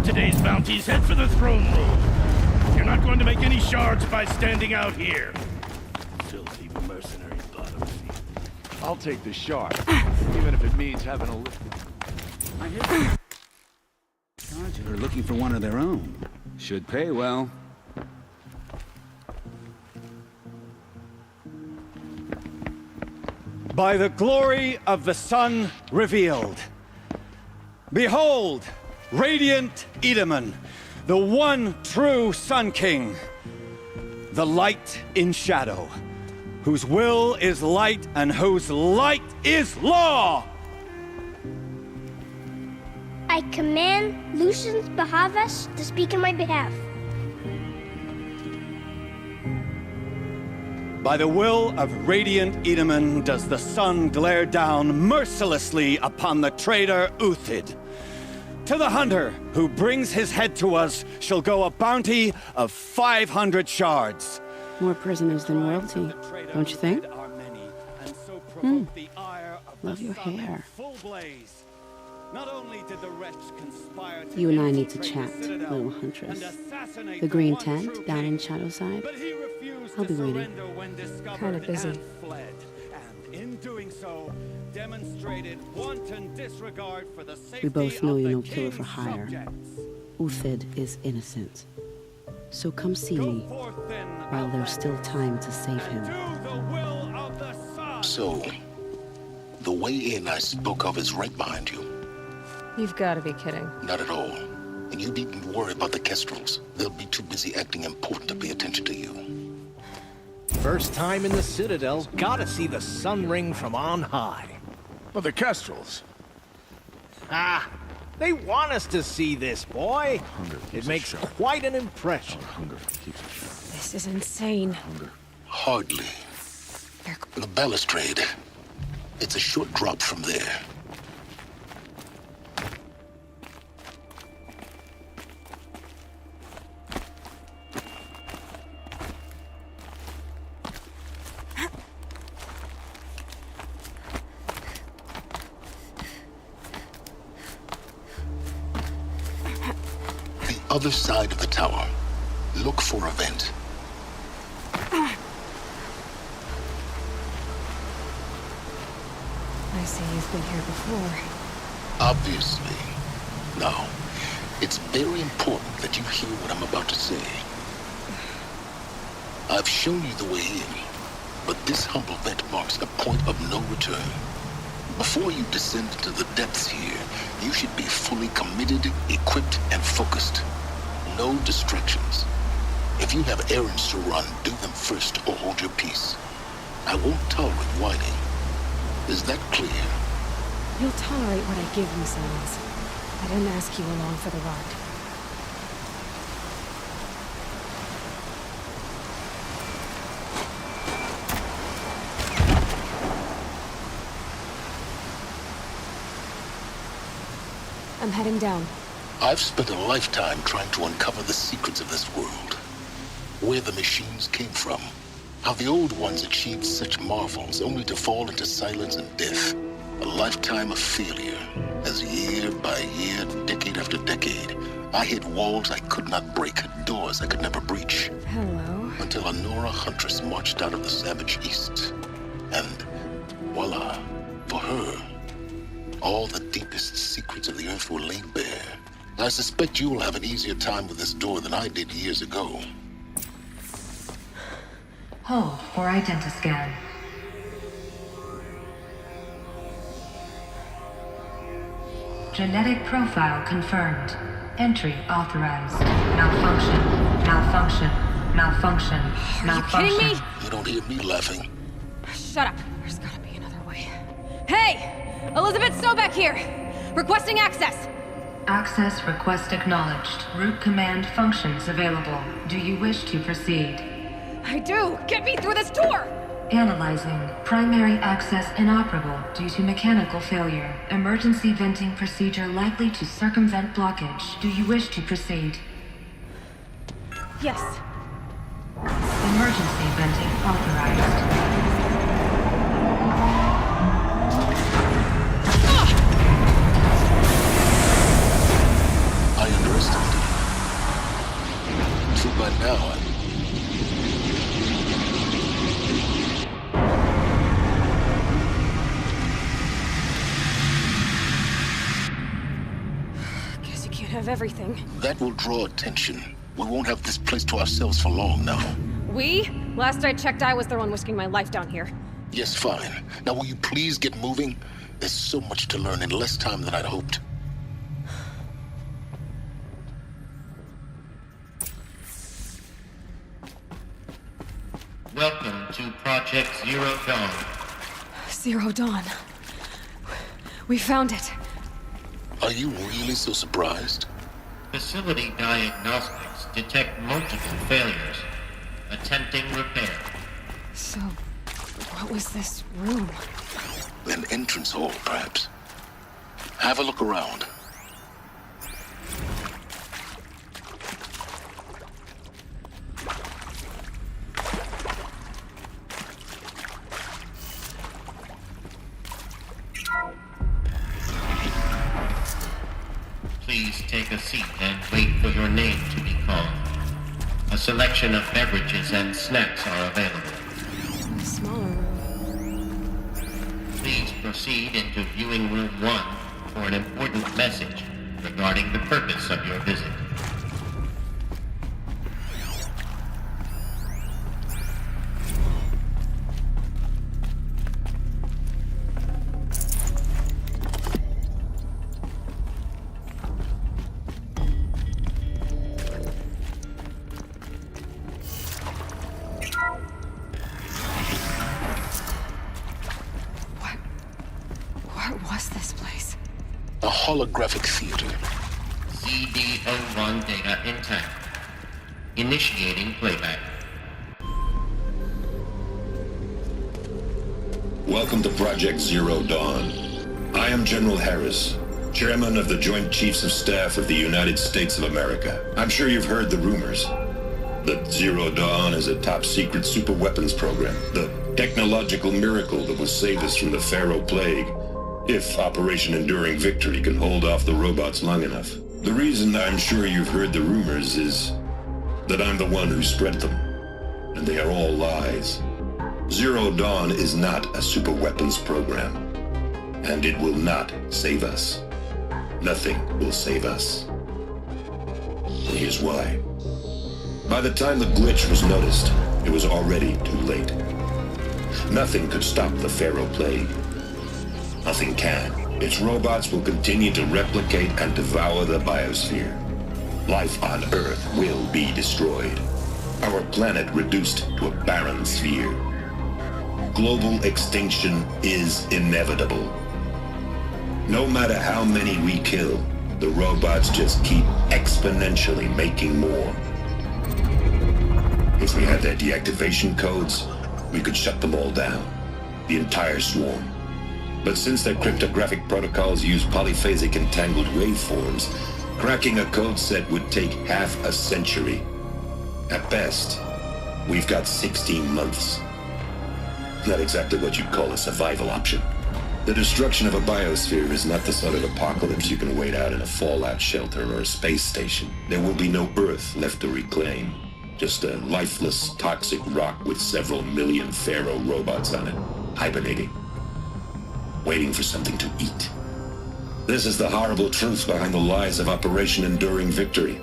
want today's bounties, head for the throne room. You're not going to make any shards by standing out here. Filthy mercenary bottom feet. I'll take the shard, even if it means having a lift. I hear you are looking for one of their own. Should pay well. By the glory of the sun revealed. Behold, radiant Edaman, the one true Sun King. The light in shadow, whose will is light and whose light is law! I command Lucius Bahavas to speak in my behalf. By the will of radiant Edaman does the sun glare down mercilessly upon the traitor Uthid. To the hunter who brings his head to us shall go a bounty of 500 shards. More prisoners than royalty, don't you think? Love your hair. Not only did the wretch conspire to You and I need to chat, little huntress. The green tent down in Shadowside. I'll be waiting. Kind of busy. And in doing so, demonstrated wanton disregard for the safety We both know of you're the no killer for king's hire. subjects. Uthid is innocent. So come see me while there's still time to save him. So, the way in I spoke of is right behind you. You've got to be kidding. Not at all. And you needn't worry about the Kestrels. They'll be too busy acting important to pay attention to you. First time in the Citadel, gotta see the sun ring from on high. But the Kestrels. Ah, they want us to see this, boy. It makes quite an impression. This is insane. Hardly. The balustrade. It's a short drop from there. Other side of the tower. Look for a vent. I see you've been here before. Obviously. Now, it's very important that you hear what I'm about to say. I've shown you the way in, but this humble vent marks a point of no return. Before you descend into the depths here, you should be fully committed, equipped, and focused. No distractions. If you have errands to run, do them first or hold your peace. I won't tolerate whining. Is that clear? You'll tolerate what I give you, Silence. I didn't ask you along for the ride. I'm heading down. I've spent a lifetime trying to uncover the secrets of this world. Where the machines came from. How the old ones achieved such marvels only to fall into silence and death. A lifetime of failure. As year by year, decade after decade, I hit walls I could not break, doors I could never breach. Hello. Until a Nora huntress marched out of the savage east. And voila, for her, all the deepest secrets of the earth were laid bare. I suspect you will have an easier time with this door than I did years ago. Hold for identiscan. Genetic profile confirmed. Entry authorized. Malfunction. Malfunction. Malfunction. Malfunction. Are you kidding me? You don't hear me laughing. Shut up. There's gotta be another way. Hey! Elizabeth Sobek here! Requesting access! Access request acknowledged. Root command functions available. Do you wish to proceed? I do! Get me through this door! Analyzing. Primary access inoperable due to mechanical failure. Emergency venting procedure likely to circumvent blockage. Do you wish to proceed? Yes. Emergency venting authorized. I underestimated of everything. That will draw attention. We won't have this place to ourselves for long now. We? Last I checked, I was the one risking my life down here. Yes, fine. Now will you please get moving? There's so much to learn in less time than I'd hoped. Welcome to Project Zero Dawn. Zero Dawn. We found it. Are you really so surprised? Facility diagnostics detect multiple failures. Attempting repair. So, what was this room? An entrance hall, perhaps. Have a look around. Please take a seat and wait for your name to be called. A selection of beverages and snacks are available. A smaller room. Please proceed into viewing room 1 for an important message regarding the purpose of your visit. What was this place? A holographic theater. CD01 data intact. Initiating playback. Welcome to Project Zero Dawn. I am General Harris, Chairman of the Joint Chiefs of Staff of the United States of America. I'm sure you've heard the rumors that Zero Dawn is a top-secret superweapons program, the technological miracle that will save us from the Pharaoh Plague, if Operation Enduring Victory can hold off the robots long enough. The reason I'm sure you've heard the rumors is that I'm the one who spread them, and they are all lies. Zero Dawn is not a superweapons program, and it will not save us. Nothing will save us. And here's why. By the time the glitch was noticed, it was already too late. Nothing could stop the Pharaoh Plague. Nothing can. Its robots will continue to replicate and devour the biosphere. Life on Earth will be destroyed. Our planet reduced to a barren sphere. Global extinction is inevitable. No matter how many we kill, the robots just keep exponentially making more. If we had their deactivation codes, we could shut them all down. The entire swarm. But since their cryptographic protocols use polyphasic entangled waveforms, cracking a code set would take half a century. At best, we've got 16 months. Not exactly what you'd call a survival option. The destruction of a biosphere is not the sort of apocalypse you can wait out in a fallout shelter or a space station. There will be no Earth left to reclaim. Just a lifeless, toxic rock with several million Pharaoh robots on it, hibernating. Waiting for something to eat. This is the horrible truth behind the lies of Operation Enduring Victory.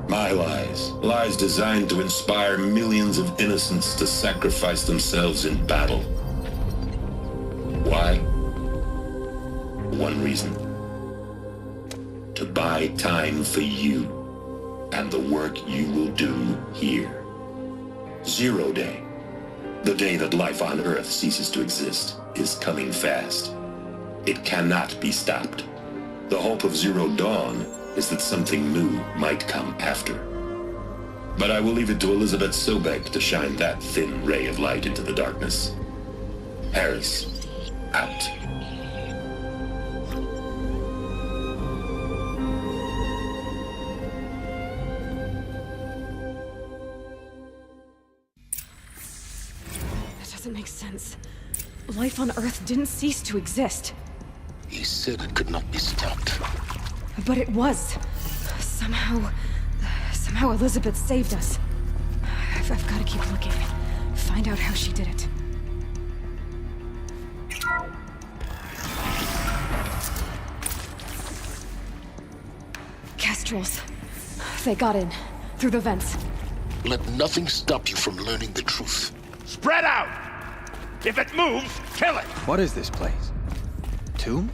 My lies. Lies designed to inspire millions of innocents to sacrifice themselves in battle. Why? One reason. To buy time for you and the work you will do here. Zero Day. The day that life on Earth ceases to exist is coming fast. It cannot be stopped. The hope of Zero Dawn is that something new might come after. But I will leave it to Elizabeth Sobek to shine that thin ray of light into the darkness. Harris, out. That doesn't make sense. Life on Earth didn't cease to exist. He said it could not be stopped. But it was. Somehow Elizabeth saved us. I've got to keep looking. Find out how she did it. Kestrels. They got in. Through the vents. Let nothing stop you from learning the truth. Spread out! If it moves, kill it! What is this place? Tomb?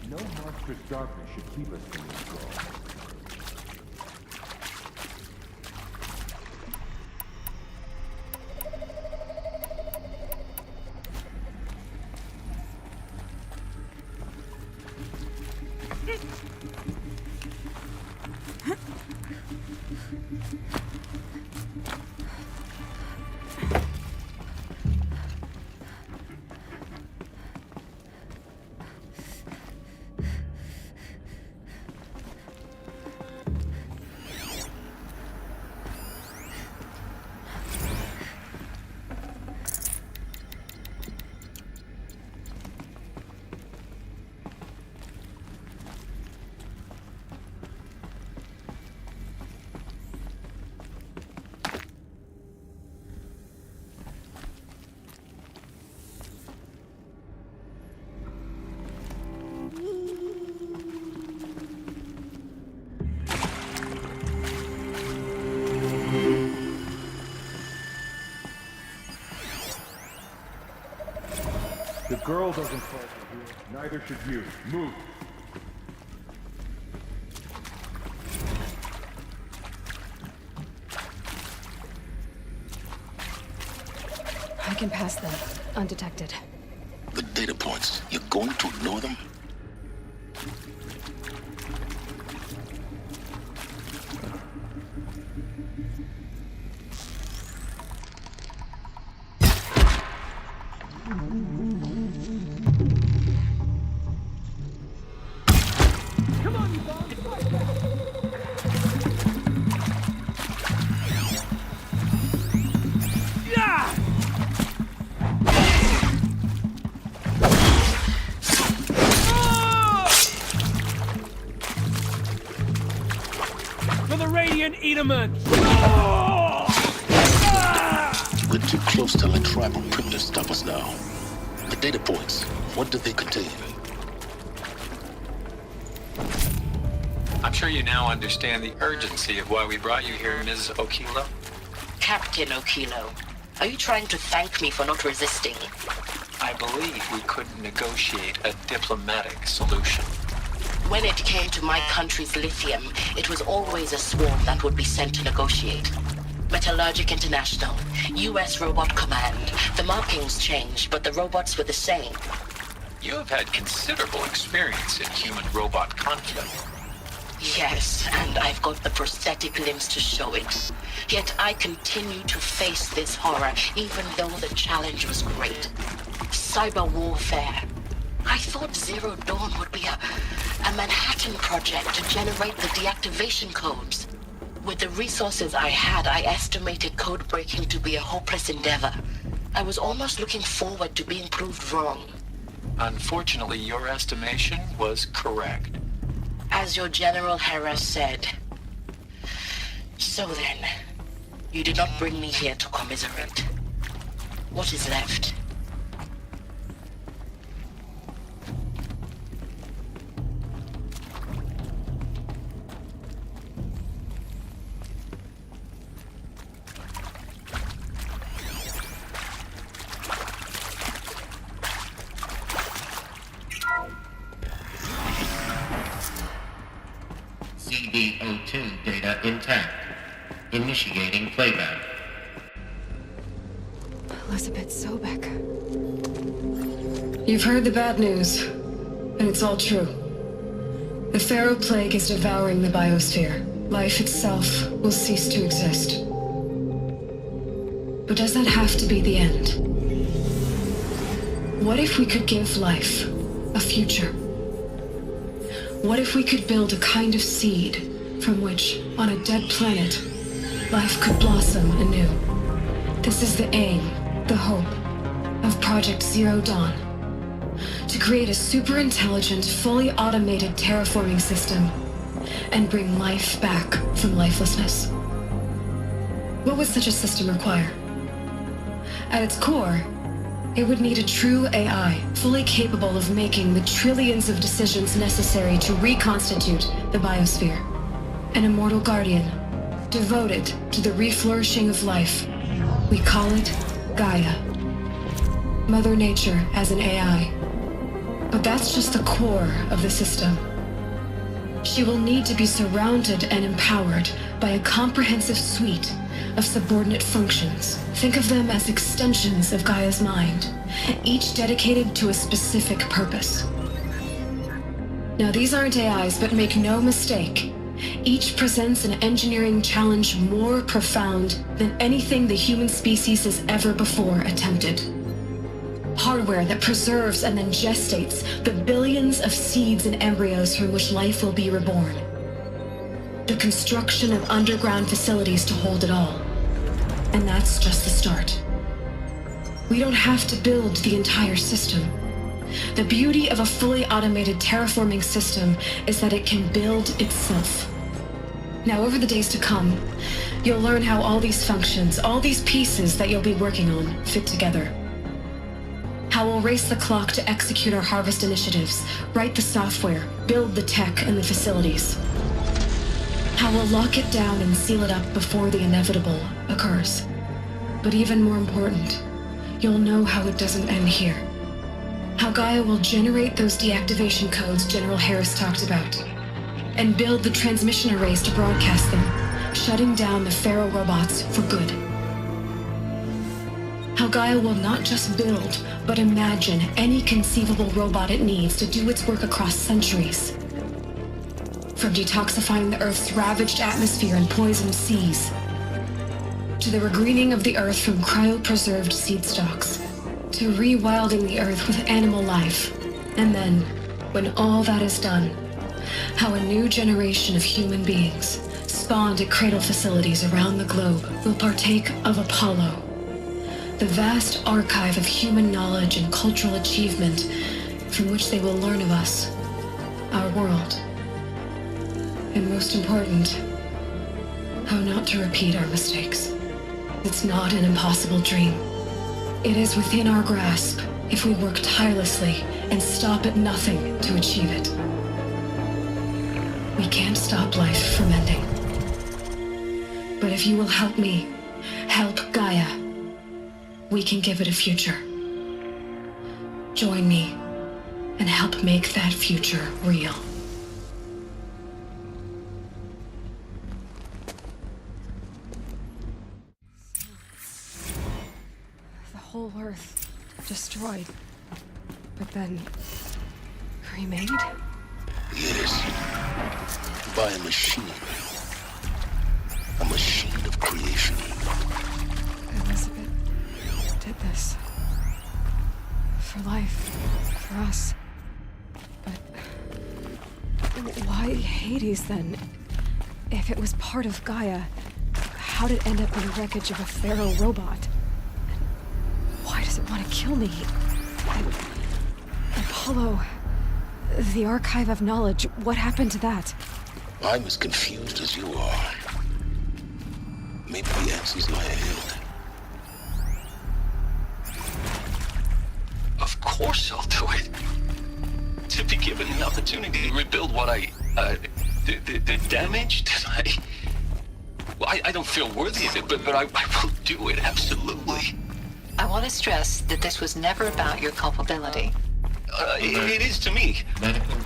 No monstrous darkness should keep us from this goal. The girl doesn't falter here. Neither should you. Move. I can pass them, undetected. The data points, you're going to ignore them? For the Radiant Edaman! We're too close to let tribal privilege stop us now. The data points, what do they contain? I'm sure you now understand the urgency of why we brought you here, Ms. Okilo. Captain Okilo, are you trying to thank me for not resisting? I believe we couldn't negotiate a diplomatic solution. When it came to my country's lithium, it was always a swarm that would be sent to negotiate. Metallurgic International, U.S. Robot Command. The markings changed, but the robots were the same. You have had considerable experience in human-robot conflict. Yes, and I've got the prosthetic limbs to show it. Yet I continue to face this horror, even though the challenge was great. Cyber warfare. I thought Zero Dawn would be a Manhattan project to generate the deactivation codes. With the resources I had, I estimated code breaking to be a hopeless endeavor. I was almost looking forward to being proved wrong. Unfortunately, your estimation was correct. As your General Hera said. So then, you did not bring me here to commiserate. What is left? CD02 data intact. Initiating playback. Elizabeth Sobek. You've heard the bad news, and it's all true. The Pharaoh Plague is devouring the biosphere. Life itself will cease to exist. But does that have to be the end? What if we could give life a future? What if we could build a kind of seed from which, on a dead planet, life could blossom anew? This is the aim, the hope, of Project Zero Dawn to create a super-intelligent, fully automated terraforming system and bring life back from lifelessness. What would such a system require? At its core, it would need a true AI, fully capable of making the trillions of decisions necessary to reconstitute the biosphere. An immortal guardian, devoted to the reflourishing of life. We call it Gaia. Mother Nature as an AI. But that's just the core of the system. She will need to be surrounded and empowered by a comprehensive suite of subordinate functions. Think of them as extensions of Gaia's mind, each dedicated to a specific purpose. Now, these aren't AIs, but make no mistake, each presents an engineering challenge more profound than anything the human species has ever before attempted. Hardware that preserves and then gestates the billions of seeds and embryos from which life will be reborn. The construction of underground facilities to hold it all. And that's just the start. We don't have to build the entire system. The beauty of a fully automated terraforming system is that it can build itself. Now, over the days to come, you'll learn how all these functions, all these pieces that you'll be working on, fit together. How we'll race the clock to execute our harvest initiatives, write the software, build the tech and the facilities. How we'll lock it down and seal it up before the inevitable occurs. But even more important, you'll know how it doesn't end here. How Gaia will generate those deactivation codes General Harris talked about, and build the transmission arrays to broadcast them, shutting down the Pharaoh robots for good. How Gaia will not just build, but imagine any conceivable robot it needs to do its work across centuries. From detoxifying the Earth's ravaged atmosphere and poisoned seas, to the regreening of the Earth from cryopreserved seed stalks, to rewilding the Earth with animal life. And then, when all that is done, how a new generation of human beings, spawned at cradle facilities around the globe, will partake of Apollo, the vast archive of human knowledge and cultural achievement from which they will learn of us, our world. And most important, how not to repeat our mistakes. It's not an impossible dream. It is within our grasp if we work tirelessly and stop at nothing to achieve it. We can't stop life from ending. But if you will help me, help Gaia, we can give it a future. Join me and help make that future real. The whole Earth destroyed, but then remade? Yes. By a machine. A machine of creation. Elizabeth did this. For life. For us. But why Hades then? If it was part of Gaia, how did it end up in the wreckage of a Pharaoh robot? Why does it want to kill me? And Apollo, the archive of knowledge, what happened to that? I'm as confused as you are. Maybe the answers lie ahead. Of course I'll do it. To be given the opportunity to rebuild what the damage that I don't feel worthy of it, but I will do it, absolutely. I want to stress that this was never about your culpability. It is to me.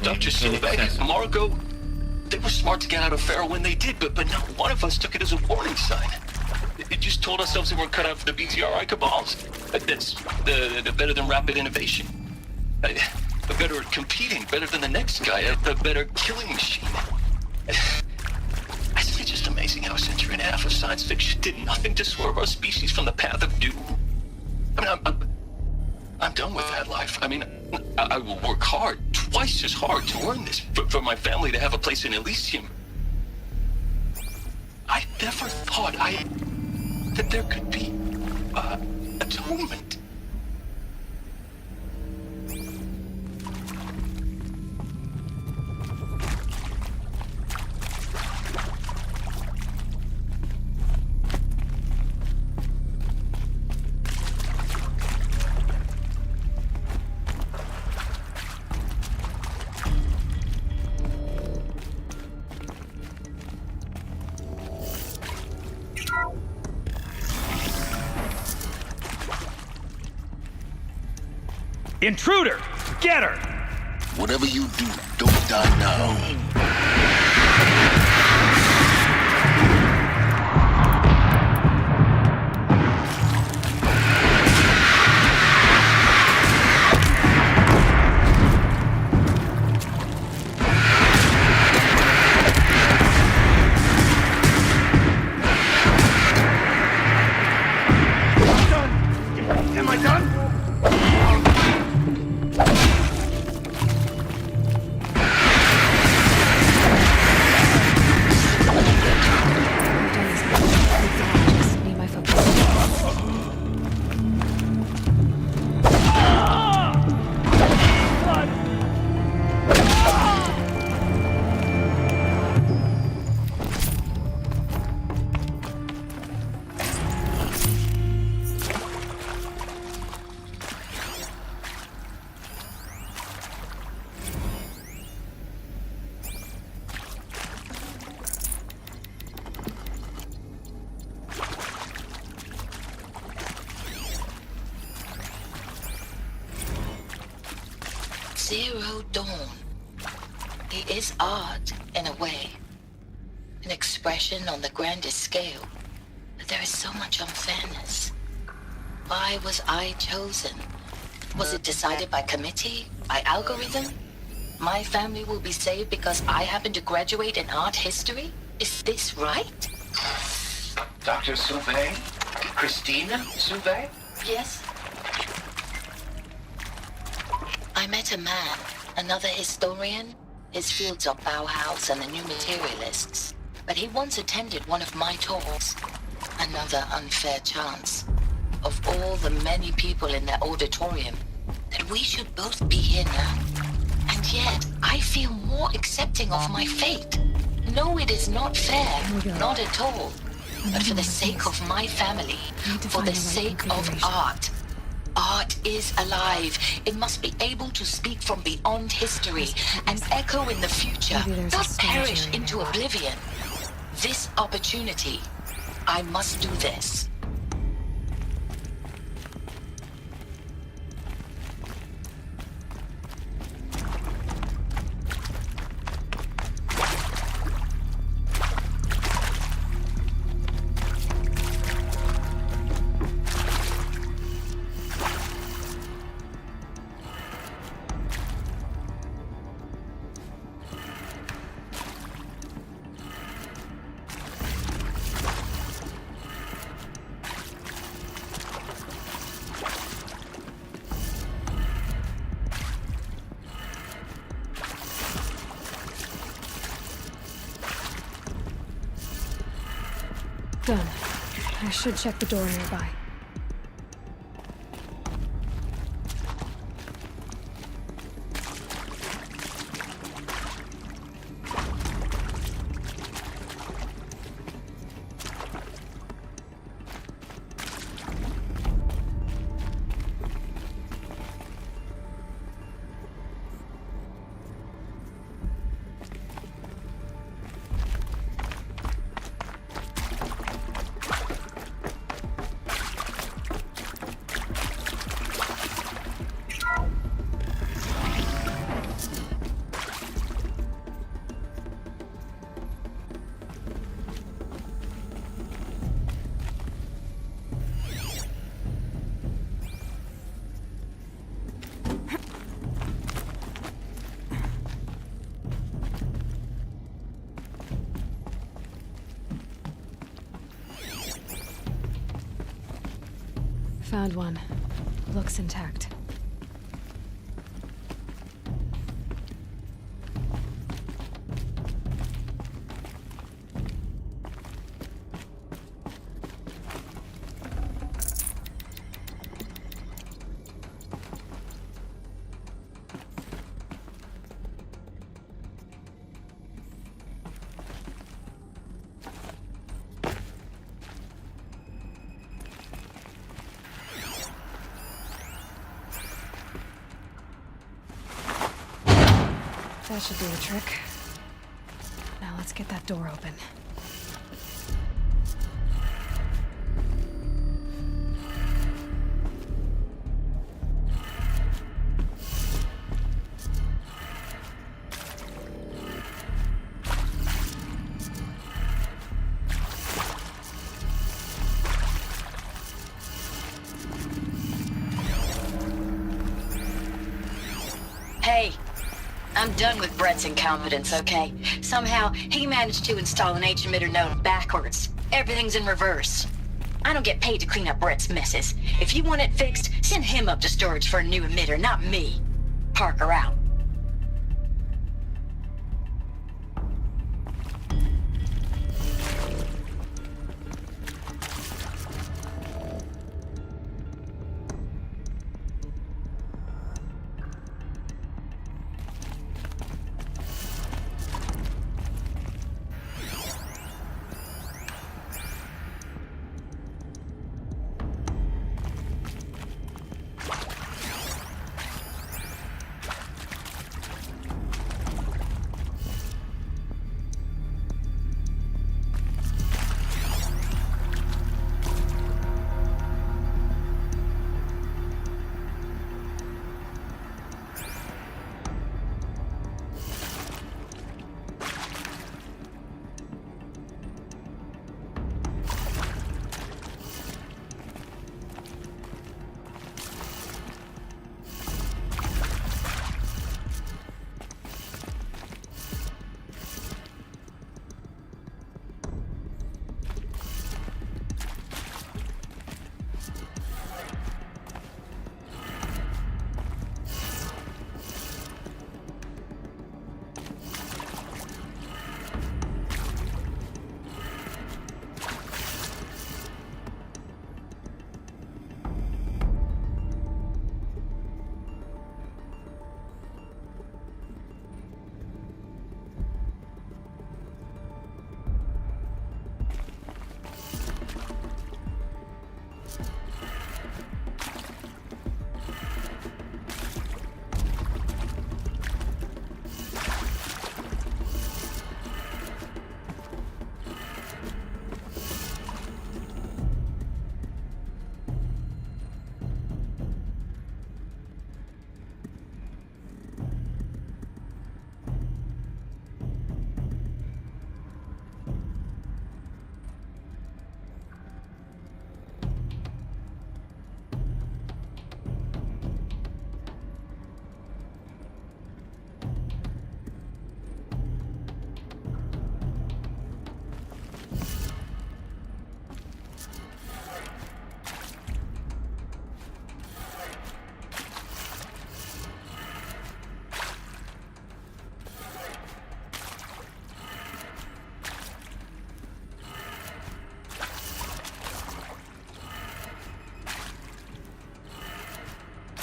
Dr. Silbeck, Margot, they were smart to get out of Pharaoh when they did, but not one of us took it as a warning sign. It just told ourselves that we're cut out for the BTRI cabals. That's the better than rapid innovation. Better at competing, better than the next guy, a better killing machine. I think it's just amazing how a century and a half of science fiction did nothing to swerve our species from the path of doom. I mean, I'm done with that life. I mean, I will work hard, twice as hard to earn this, for my family to have a place in Elysium. I never thought that there could be atonement. Intruder! Get her! Whatever you do, don't die now. Am I done? Zero Dawn. It is art, in a way. An expression on the grandest scale. But there is so much unfairness. Why was I chosen? Was it decided by committee? By algorithm? My family will be saved because I happen to graduate in art history? Is this right? Dr. Sauvé? Christina Sauvé? Yes. I met a man, another historian. His fields are Bauhaus and the New Materialists. But he once attended one of my talks. Another unfair chance. Of all the many people in that auditorium, that we should both be here now. And yet, I feel more accepting of my fate. No, it is not fair. Not at all. But for the sake of my family, for the sake of art. Art is alive. It must be able to speak from beyond history and echo in the future, not perish into oblivion. This opportunity, I must do this. Done. I should check the door nearby. Found one. Looks intact. That should do the trick. Now let's get that door open. Hey, I'm done with Brett's incompetence, okay? Somehow, he managed to install an H-emitter node backwards. Everything's in reverse. I don't get paid to clean up Brett's messes. If you want it fixed, send him up to storage for a new emitter, not me. Parker out.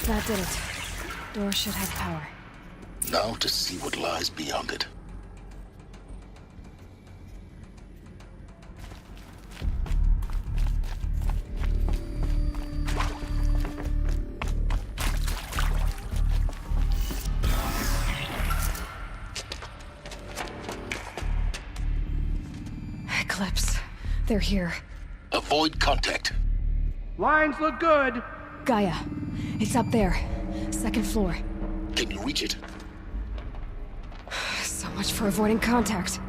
That did it. Door should have power. Now to see what lies beyond it. Eclipse. They're here. Avoid contact. Lines look good. Gaia. It's up there. Second floor. Can you reach it? So much for avoiding contact.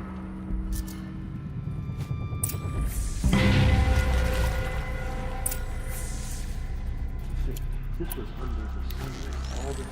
This was under the sun all this.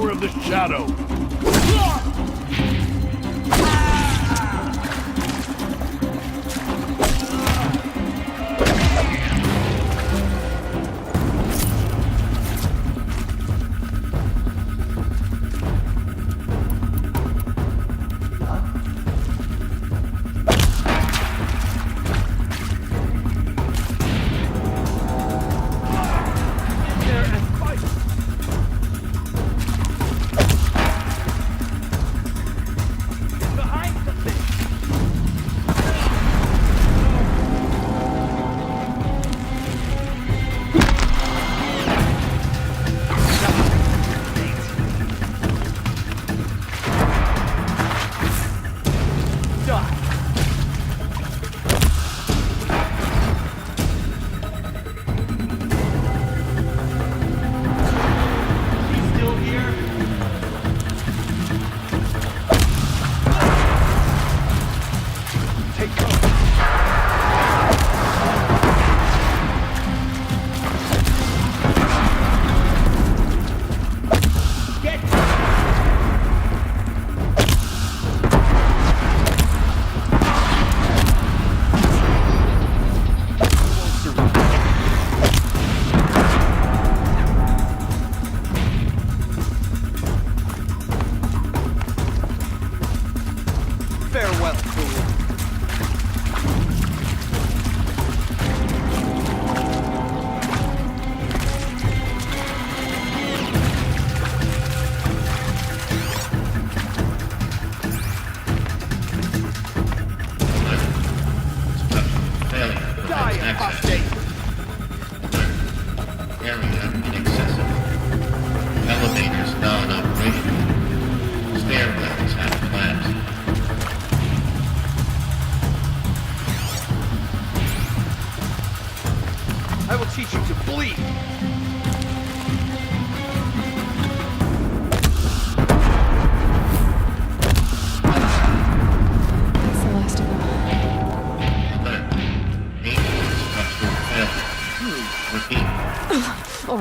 Of the shadow.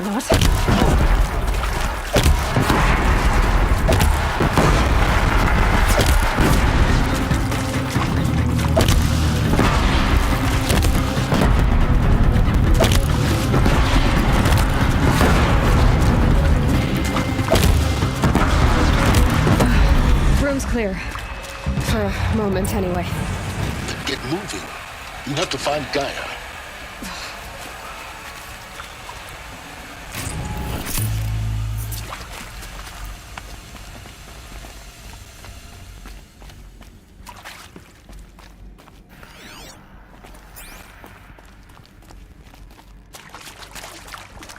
not. Room's clear. For a moment, anyway. Get moving. You have to find Gaia.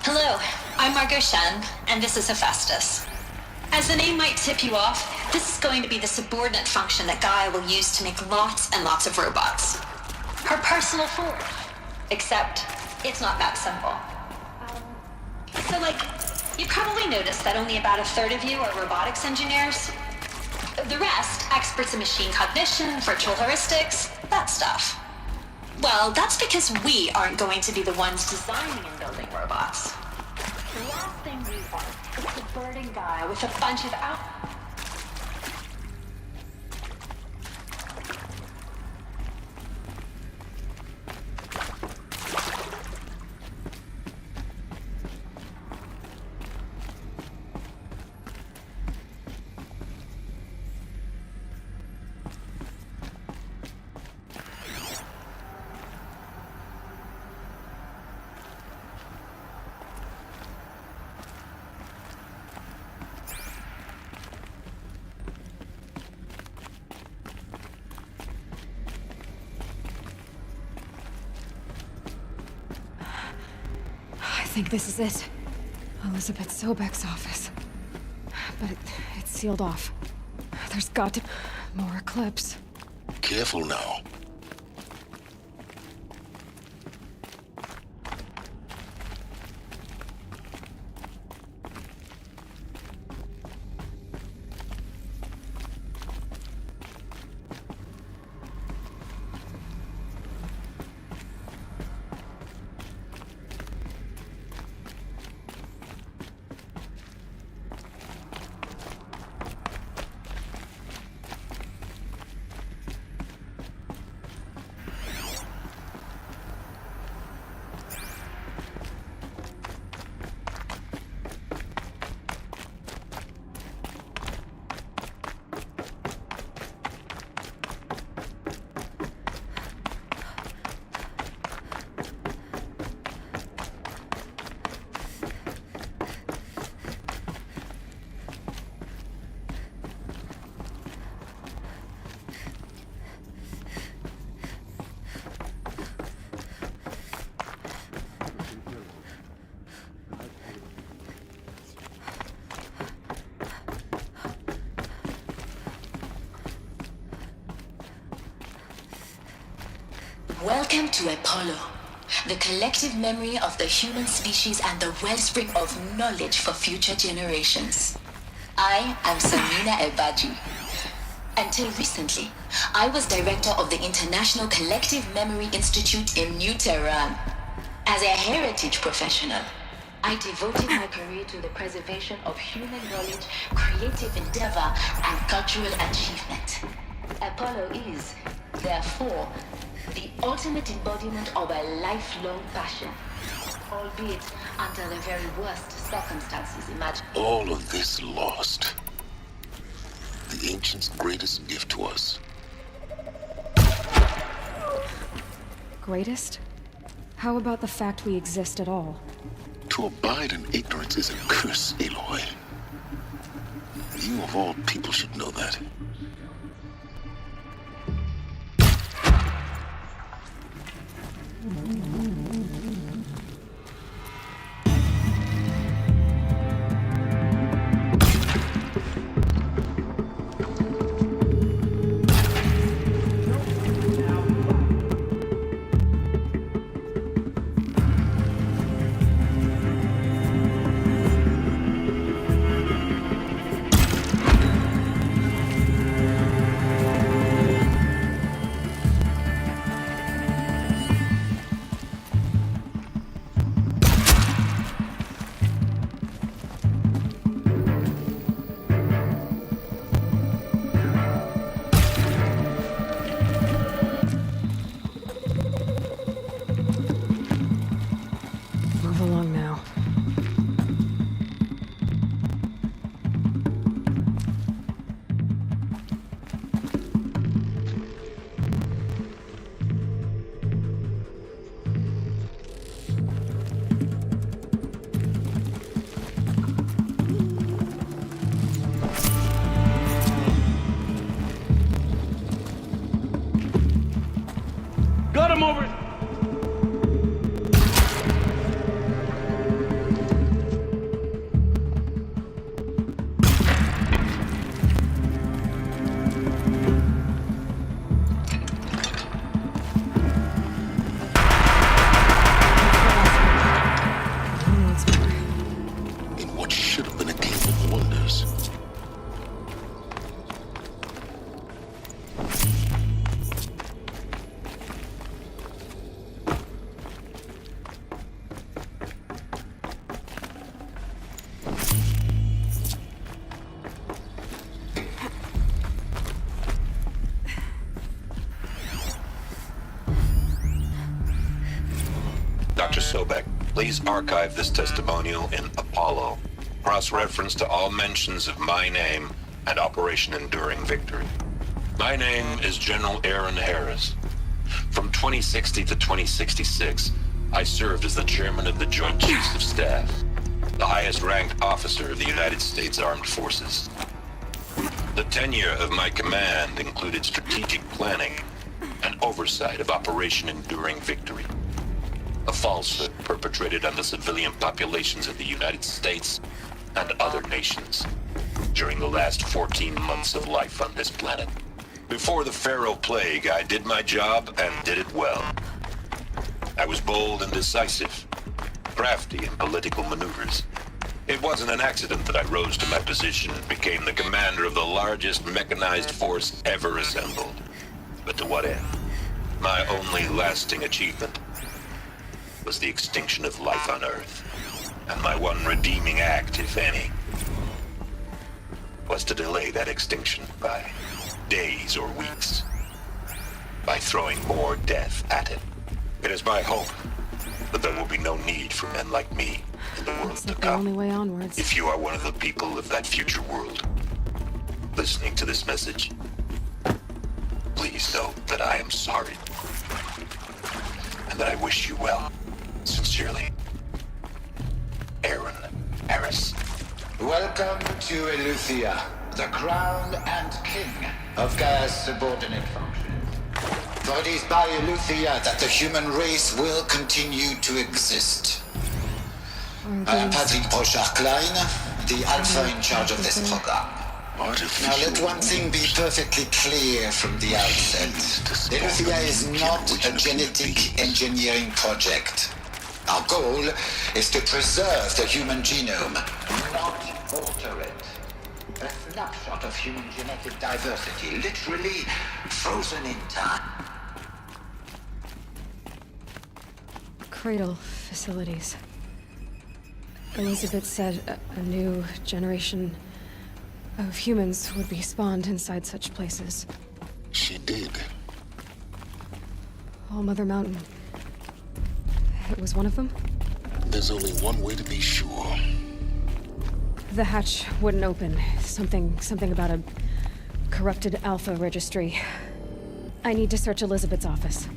Hello, I'm Margot Shen, and this is Hephaestus. As the name might tip you off, this is going to be the subordinate function that Gaia will use to make lots and lots of robots. Her personal forge. Except, it's not that simple. So, you probably noticed that only about a third of you are robotics engineers. The rest, experts in machine cognition, virtual heuristics, that stuff. Well, that's because we aren't going to be the ones designing and building robots. The last thing we want is subverting Gaia with a bunch of I think this is it. Elizabeth Sobek's office. But it's sealed off. There's got to be more Eclipse. Careful now. Welcome to Apollo, the collective memory of the human species and the wellspring of knowledge for future generations. I am Samina Ebaji. Until recently, I was director of the International Collective Memory Institute in New Tehran. As a heritage professional, I devoted my career to the preservation of human knowledge, creative endeavor, and cultural achievement. Apollo is, therefore, the ultimate embodiment of a lifelong passion, albeit under the very worst circumstances imaginable. All of this lost. The ancients' greatest gift to us. Greatest? How about the fact we exist at all? To abide in ignorance is a curse, Aloy. You of all people should know that. come over. In what should have been a game of wonders. Dr. Sobek, please archive this testimonial in Apollo. Cross-reference to all mentions of my name and Operation Enduring Victory. My name is General Aaron Harris. From 2060 to 2066, I served as the chairman of the Joint Chiefs of Staff, the highest-ranked officer of the United States Armed Forces. The tenure of my command included strategic planning and oversight of Operation Enduring Victory, a falsehood perpetrated on the civilian populations of the United States and other nations during the last 14 months of life on this planet. Before the Pharaoh Plague, I did my job and did it well. I was bold and decisive, crafty in political maneuvers. It wasn't an accident that I rose to my position and became the commander of the largest mechanized force ever assembled. But to what end? My only lasting achievement was the extinction of life on Earth. And my one redeeming act, if any, was to delay that extinction by days or weeks, by throwing more death at it. It is my hope that there will be no need for men like me in the world to come. The only way onwards. If you are one of the people of that future world listening to this message, please know that I am sorry and that I wish you well. Sincerely, Aaron Harris. Welcome to Eleuthia, the crown and king of Gaia's subordinate functions. For it is by Eleuthia that the human race will continue to exist. I am Patrick Brochard-Klein, the alpha in charge of this program. Now let one thing be perfectly clear from the outset. Eleuthia is not a genetic engineering project. Our goal is to preserve the human genome, not alter it. A snapshot of human genetic diversity, literally frozen in time. Cradle facilities. Elizabeth said a new generation of humans would be spawned inside such places. She did. All Mother Mountain. It was one of them? There's only one way to be sure. The hatch wouldn't open. Something about a corrupted alpha registry. I need to search Elizabeth's office.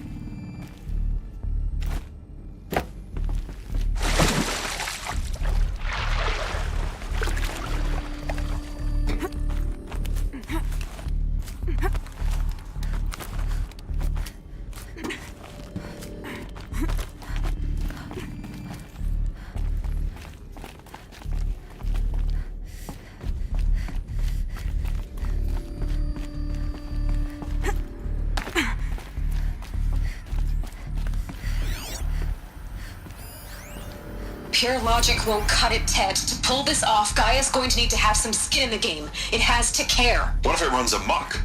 Pure logic won't cut it, Ted. To pull this off, Gaia's going to need to have some skin in the game. It has to care. What if it runs amok?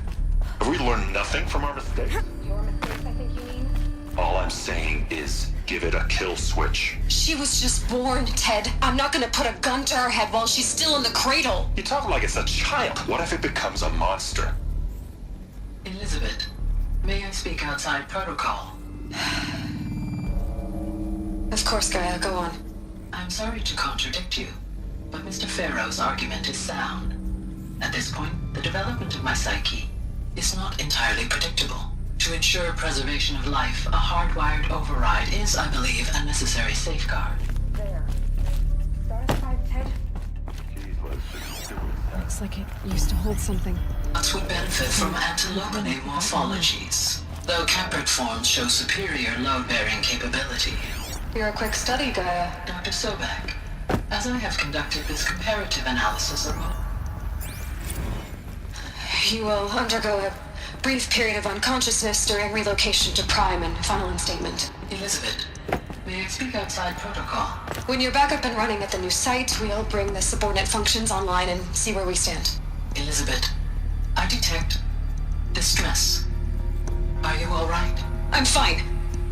Have we learned nothing from our mistakes? Your mistakes, I think you mean? All I'm saying is give it a kill switch. She was just born, Ted. I'm not gonna put a gun to her head while she's still in the cradle. You talk like it's a child. What if it becomes a monster? Elizabeth, may I speak outside protocol? Of course, Gaia, go on. I'm sorry to contradict you, but Mr. Pharaoh's argument is sound. At this point, the development of my psyche is not entirely predictable. To ensure preservation of life, a hardwired override is, I believe, a necessary safeguard. There. Stars 5, Ted. Looks like it used to hold something. Bots would benefit from antilopine morphologies. though Caprid forms show superior load-bearing capability. You're a quick study, Gaia. Dr. Sobek, as I have conducted this comparative analysis of... You will undergo a brief period of unconsciousness during relocation to Prime and final instatement. Elizabeth, may I speak outside protocol? When you're back up and running at the new site, we'll bring the subordinate functions online and see where we stand. Elizabeth, I detect distress. Are you all right? I'm fine.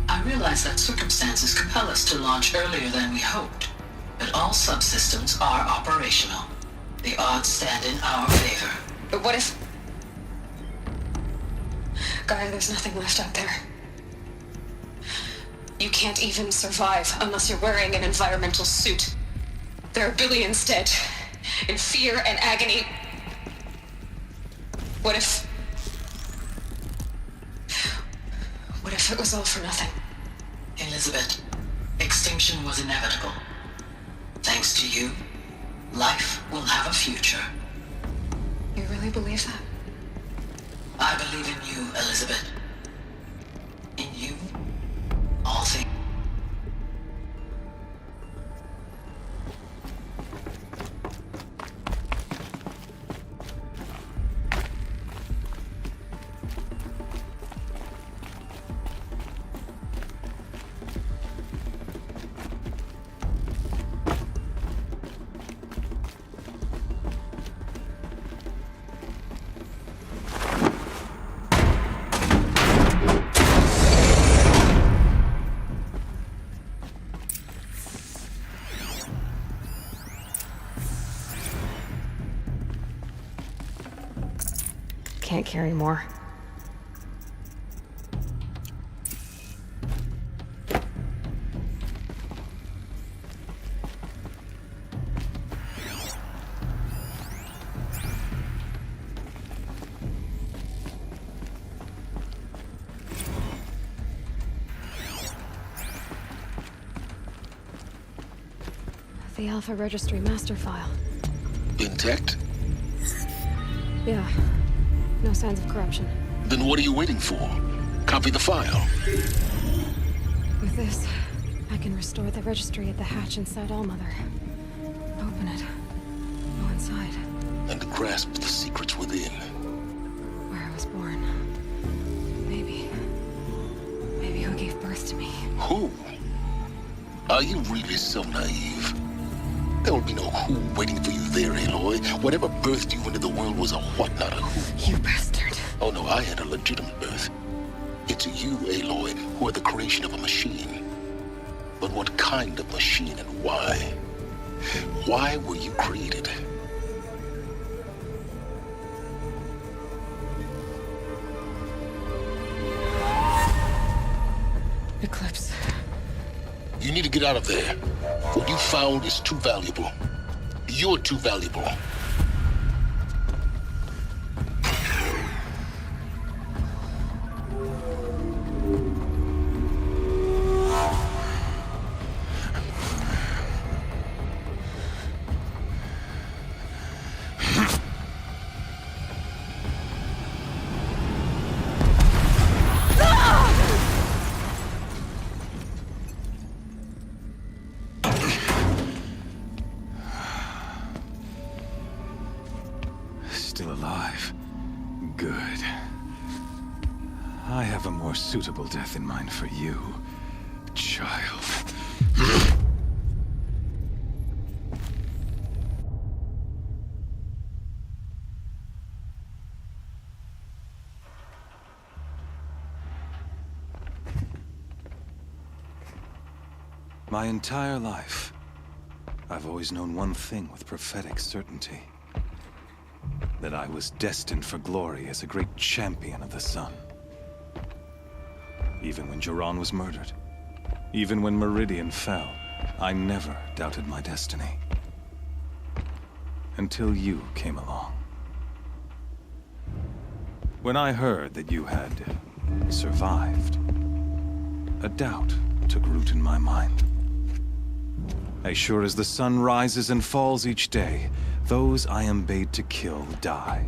I realize that circumstances compel us to launch earlier than we hoped, but all subsystems are operational. The odds stand in our favor. But what if... Gaia, there's nothing left out there. You can't even survive unless you're wearing an environmental suit. There are billions dead, in fear and agony. What if it was all for nothing? Elizabeth, extinction was inevitable. Thanks to you, life will have a future. You really believe that? I believe in you, Elizabeth. In you, all things. Can't carry more. The Alpha Registry master file. Intact? Yeah. No signs of corruption. Then what are you waiting for? Copy the file. With this, I can restore the registry at the hatch inside Allmother. Open it. Go inside. And grasp the secrets within. Where I was born. Maybe who gave birth to me. Who? Are you really so naive? There will be no who waiting for you there, Aloy. Whatever birthed you into the world was a what, not a who. You bastard. Oh no, I had a legitimate birth. It's you, Aloy, who are the creation of a machine. But what kind of machine and why? Why were you created? Eclipse. You need to get out of there. What you found is too valuable. You're too valuable. Still alive. Good. I have a more suitable death in mind for you, child. My entire life, I've always known one thing with prophetic certainty. That I was destined for glory as a great champion of the sun. Even when Jiran was murdered, even when Meridian fell, I never doubted my destiny. Until you came along. When I heard that you had survived, a doubt took root in my mind. As sure as the sun rises and falls each day, those I am bade to kill die.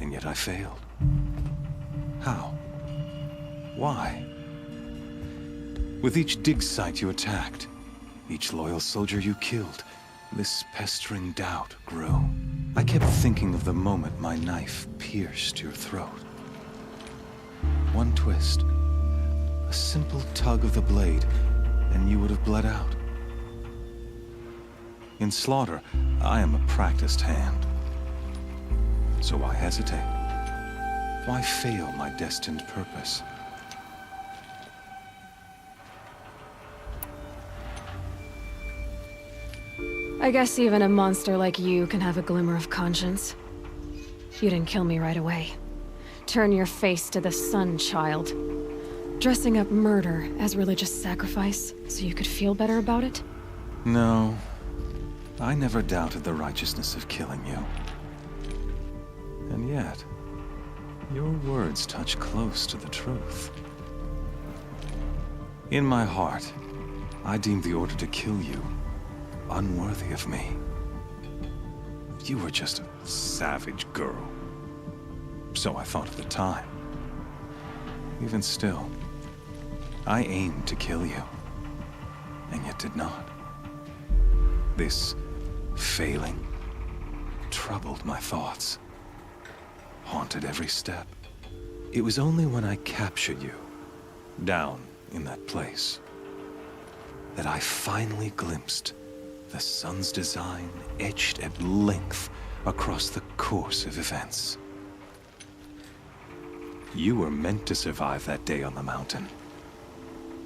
And yet I failed. How? Why? With each dig site you attacked, each loyal soldier you killed, this pestering doubt grew. I kept thinking of the moment my knife pierced your throat. One twist, a simple tug of the blade, and you would have bled out. In slaughter, I am a practiced hand. So why hesitate? Why fail my destined purpose? I guess even a monster like you can have a glimmer of conscience. You didn't kill me right away. Turn your face to the sun, child. Dressing up murder as religious sacrifice so you could feel better about it? No. I never doubted the righteousness of killing you. And yet, your words touch close to the truth. In my heart, I deemed the order to kill you unworthy of me. You were just a savage girl. So I thought at the time. Even still, I aimed to kill you, and yet did not. This failing troubled my thoughts, haunted every step. It was only when I captured you, down in that place, that I finally glimpsed the sun's design etched at length across the course of events. You were meant to survive that day on the mountain.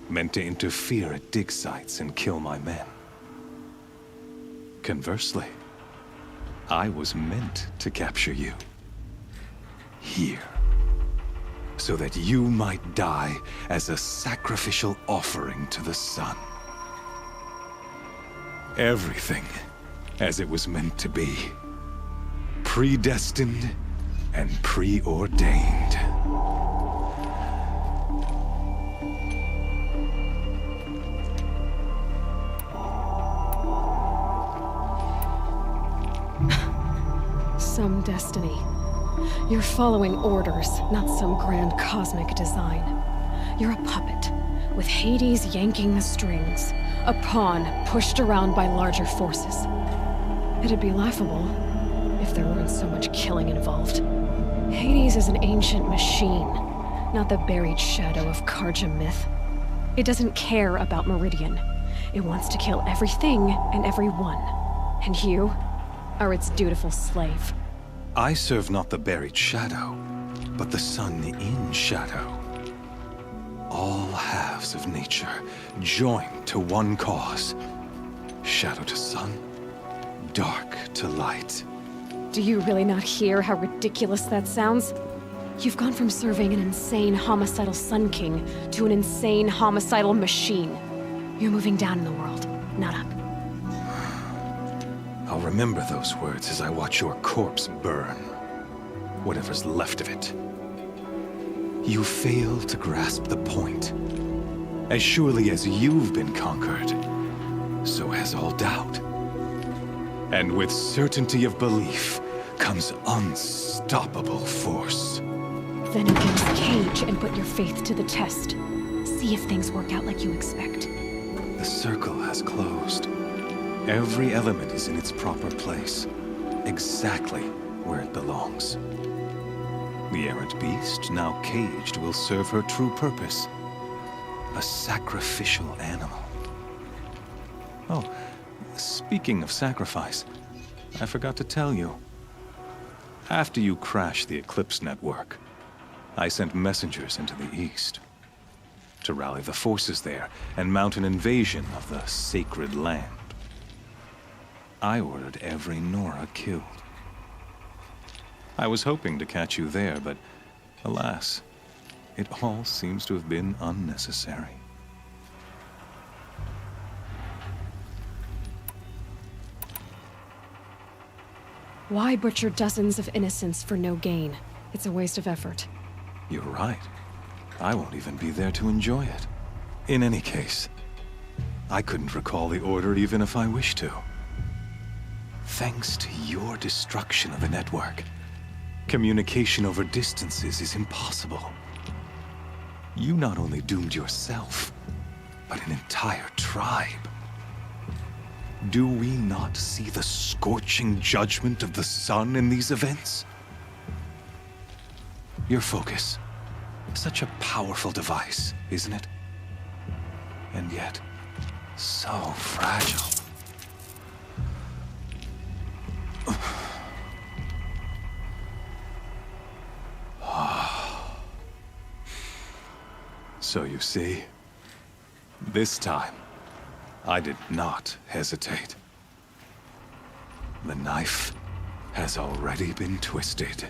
Meant to interfere at dig sites and kill my men. Conversely, I was meant to capture you. Here. So that you might die as a sacrificial offering to the sun. Everything as it was meant to be. Predestined and preordained. Some destiny. You're following orders, not some grand cosmic design. You're a puppet, with Hades yanking the strings. A pawn pushed around by larger forces. It'd be laughable if there weren't so much killing involved. Hades is an ancient machine, not the buried shadow of Karja myth. It doesn't care about Meridian. It wants to kill everything and everyone. And you are its dutiful slave. I serve not the buried shadow, but the sun in shadow. All halves of nature joined to one cause. Shadow to sun, dark to light. Do you really not hear how ridiculous that sounds? You've gone from serving an insane homicidal Sun King to an insane homicidal machine. You're moving down in the world, not up. I'll remember those words as I watch your corpse burn. Whatever's left of it. You fail to grasp the point. As surely as you've been conquered, so has all doubt. And with certainty of belief comes unstoppable force. Then open this cage and put your faith to the test. See if things work out like you expect. The circle has closed. Every element is in its proper place, exactly where it belongs. The errant beast, now caged, will serve her true purpose. A sacrificial animal. Oh, speaking of sacrifice, I forgot to tell you. After you crashed the Eclipse network, I sent messengers into the east to rally the forces there and mount an invasion of the sacred land. I ordered every Nora killed. I was hoping to catch you there, but alas, it all seems to have been unnecessary. Why butcher dozens of innocents for no gain? It's a waste of effort. You're right. I won't even be there to enjoy it. In any case, I couldn't recall the order even if I wished to. Thanks to your destruction of the network, communication over distances is impossible. You not only doomed yourself, but an entire tribe. Do we not see the scorching judgment of the sun in these events? Your focus. Such a powerful device, isn't it? And yet, so fragile. So you see, this time, I did not hesitate. The knife has already been twisted.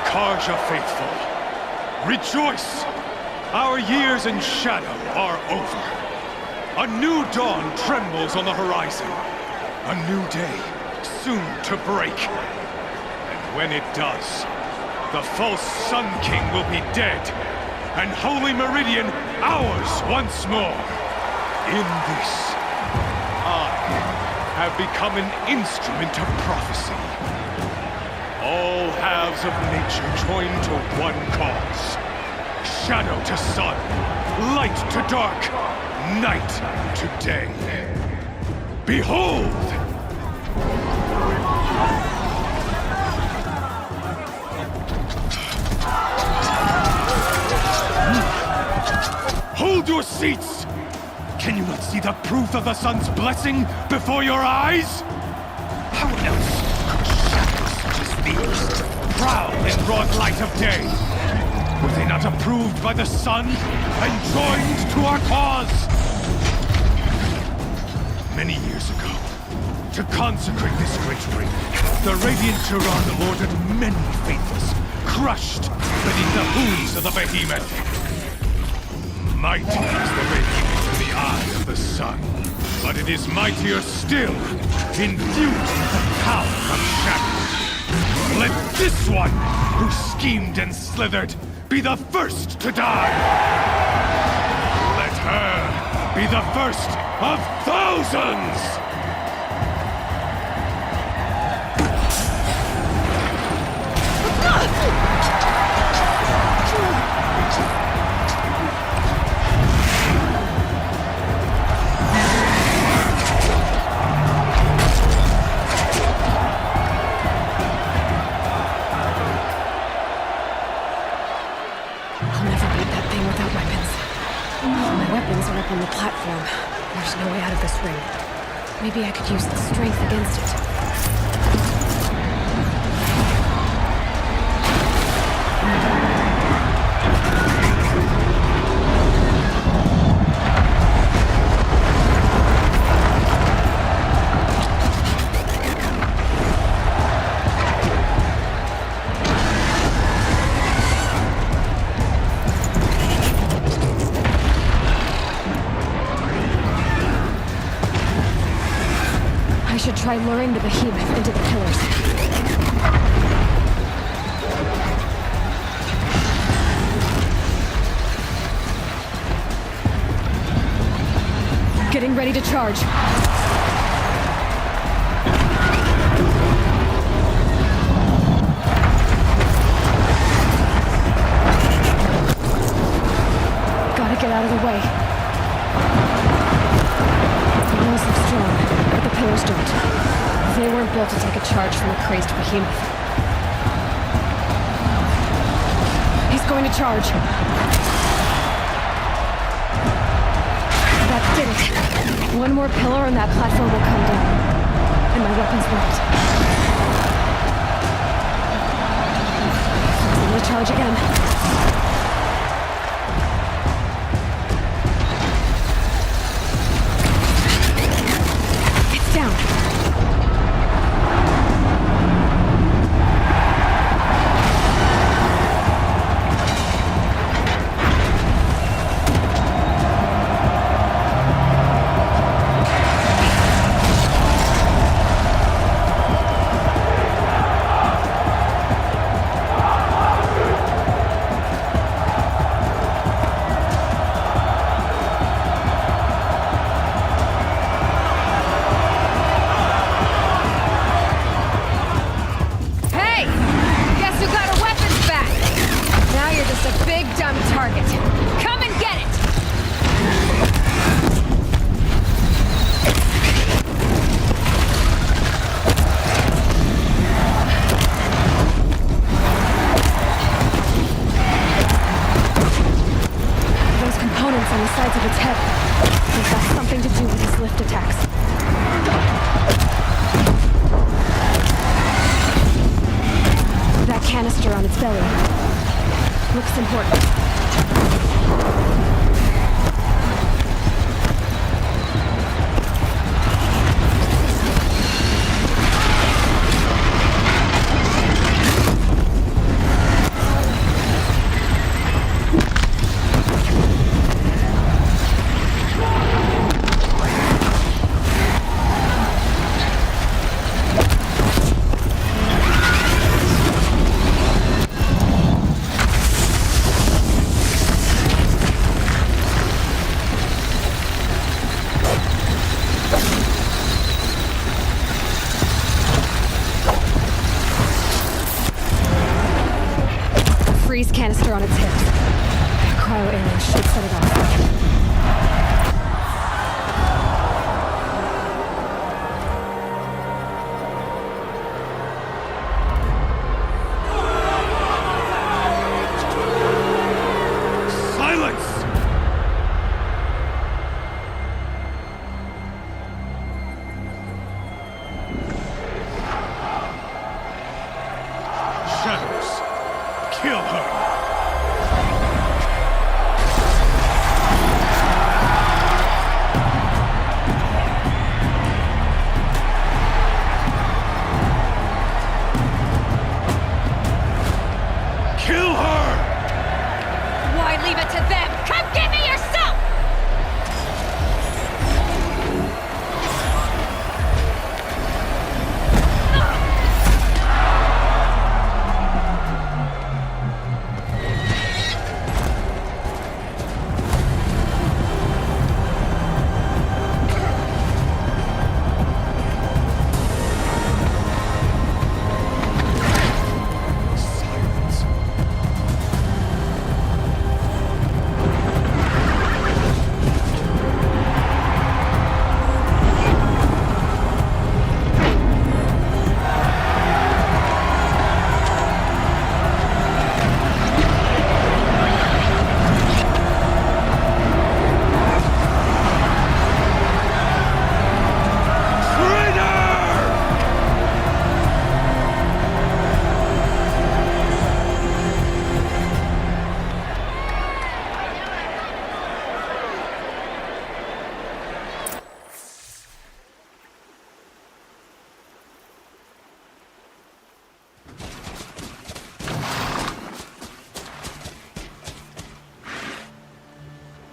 Karja faithful, rejoice! Our years in shadow are over. A new dawn trembles on the horizon. A new day soon to break. And when it does, the false Sun King will be dead, and Holy Meridian ours once more. In this, I have become an instrument of prophecy. All halves of nature join to one cause. Shadow to sun, light to dark, night to day. Behold! Hold your seats! Can you not see the proof of the sun's blessing before your eyes? How else could shadows such as these prowl in broad light of day? Were they not approved by the sun and joined to our cause? Many years ago, to consecrate this great ring, the Radiant Tyrann ordered many faithless, crushed beneath the hooves of the behemoth. Mighty is the radiance in the eye of the sun, but it is mightier still, infused with the power of shadow. Let this one, who schemed and slithered, be the first to die! Let her be the first of thousands! On the platform. There's no way out of this ring. Maybe I could use the strength against it. Try luring the behemoth into the pillars. Getting ready to charge. Gotta get out of the way. The walls look strong, but the pillars don't. They weren't built to take a charge from a crazed behemoth. He's going to charge. That did it. One more pillar and that platform will come down. And my weapons won't. I'm going to charge again. implants on the sides of its head. They've got something to do with his lift attacks. That canister on its belly looks important. Freeze canister on its hips. Cryo arrow should set it off. Kill her! Kill her! Why leave it to them? Come get me yourself!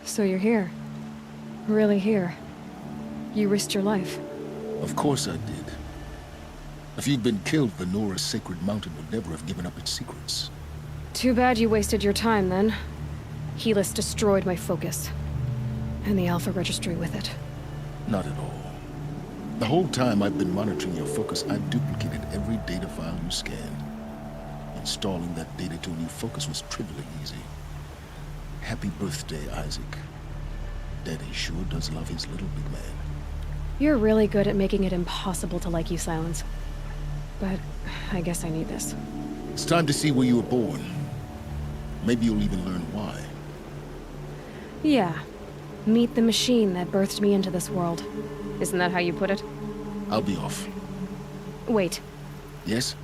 So you're here. Really here. You risked your life. Of course I did. If you'd been killed, the Nora's sacred mountain would never have given up its secrets. Too bad you wasted your time, then. Helis destroyed my focus. And the Alpha Registry with it. Not at all. The whole time I've been monitoring your focus, I've duplicated every data file you scanned. Installing that data to a new focus was trivially easy. Happy birthday, Isaac. Daddy sure does love his little big man. You're really good at making it impossible to like you, Silence. But I guess I need this. It's time to see where you were born. Maybe you'll even learn why. Yeah. Meet the machine that birthed me into this world. Isn't that how you put it? I'll be off. Wait. Yes?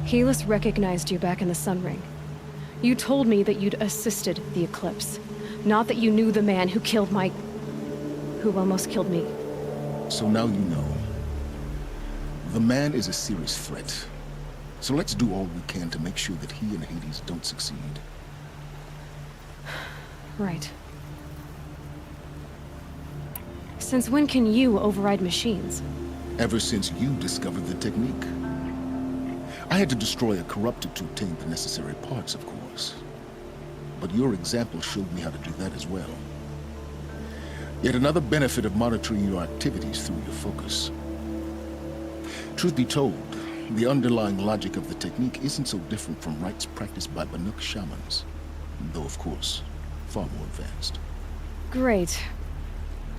Helis recognized you back in the Sun Ring. You told me that you'd assisted the Eclipse. Not that you knew the man who killed who almost killed me. So now you know. The man is a serious threat. So let's do all we can to make sure that he and Hades don't succeed. Right. Since when can you override machines? Ever since you discovered the technique. I had to destroy a corrupted to obtain the necessary parts, of course. But your example showed me how to do that as well. Yet another benefit of monitoring your activities through your focus. Truth be told, the underlying logic of the technique isn't so different from rites practiced by Banuk shamans, though of course, far more advanced. Great.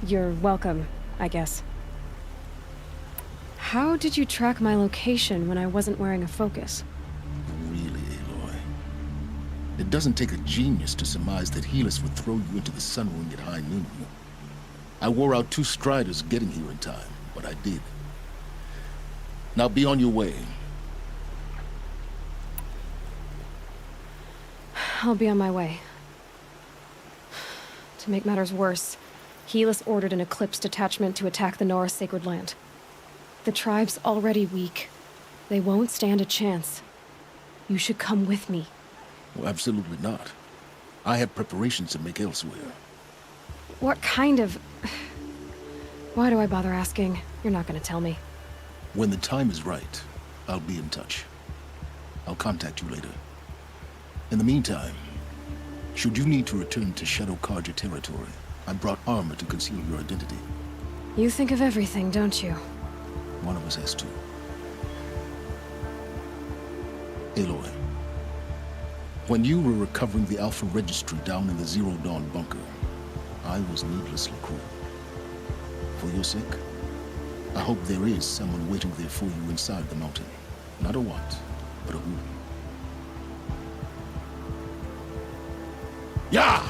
You're welcome, I guess. How did you track my location when I wasn't wearing a focus? Really, Aloy? It doesn't take a genius to surmise that Helis would throw you into the sun ring at high noon. I wore out 2 striders getting here in time, but I did. Now be on your way. I'll be on my way. To make matters worse, Helis ordered an Eclipse detachment to attack the Nora Sacred Land. The tribe's already weak. They won't stand a chance. You should come with me. Well, absolutely not. I have preparations to make elsewhere. What kind of... Why do I bother asking? You're not gonna tell me. When the time is right, I'll be in touch. I'll contact you later. In the meantime, should you need to return to Shadow Karja territory, I brought armor to conceal your identity. You think of everything, don't you? One of us has to. Aloy, when you were recovering the Alpha Registry down in the Zero Dawn bunker, I was needlessly cruel. For your sake, I hope there is someone waiting there for you inside the mountain. Not a what, but a who. Yeah!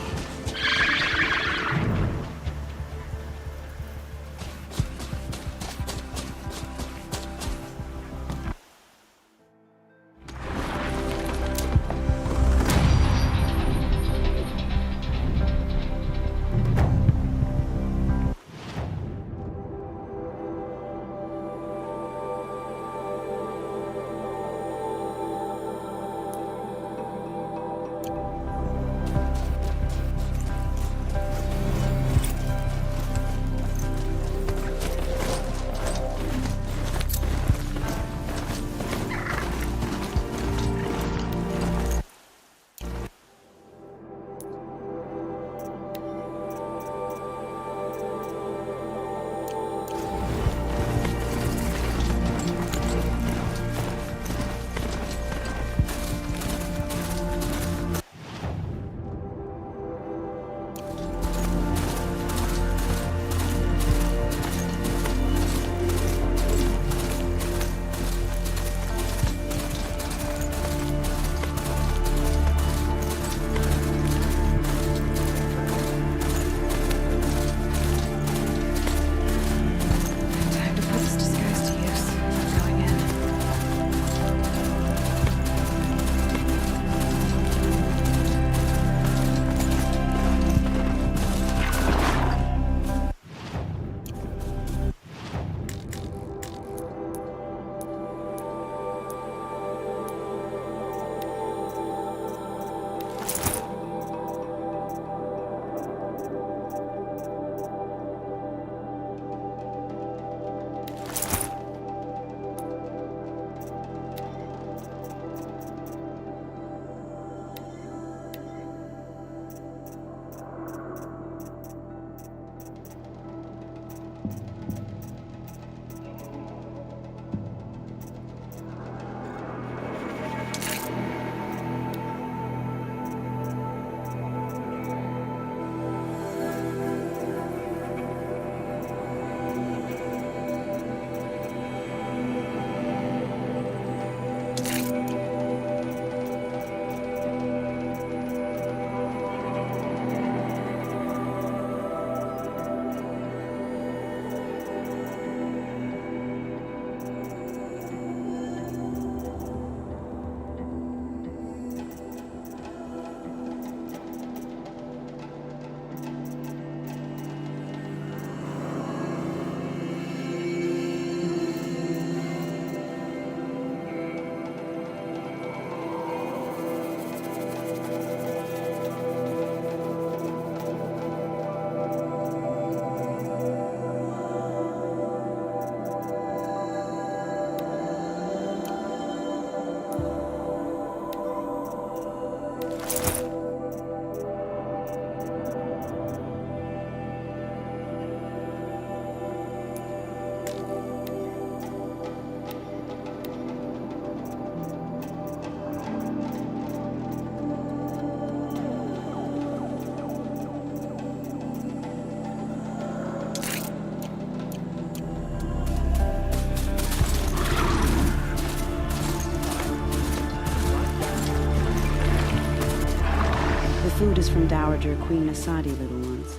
food is from Dowager Queen Asadi, little ones.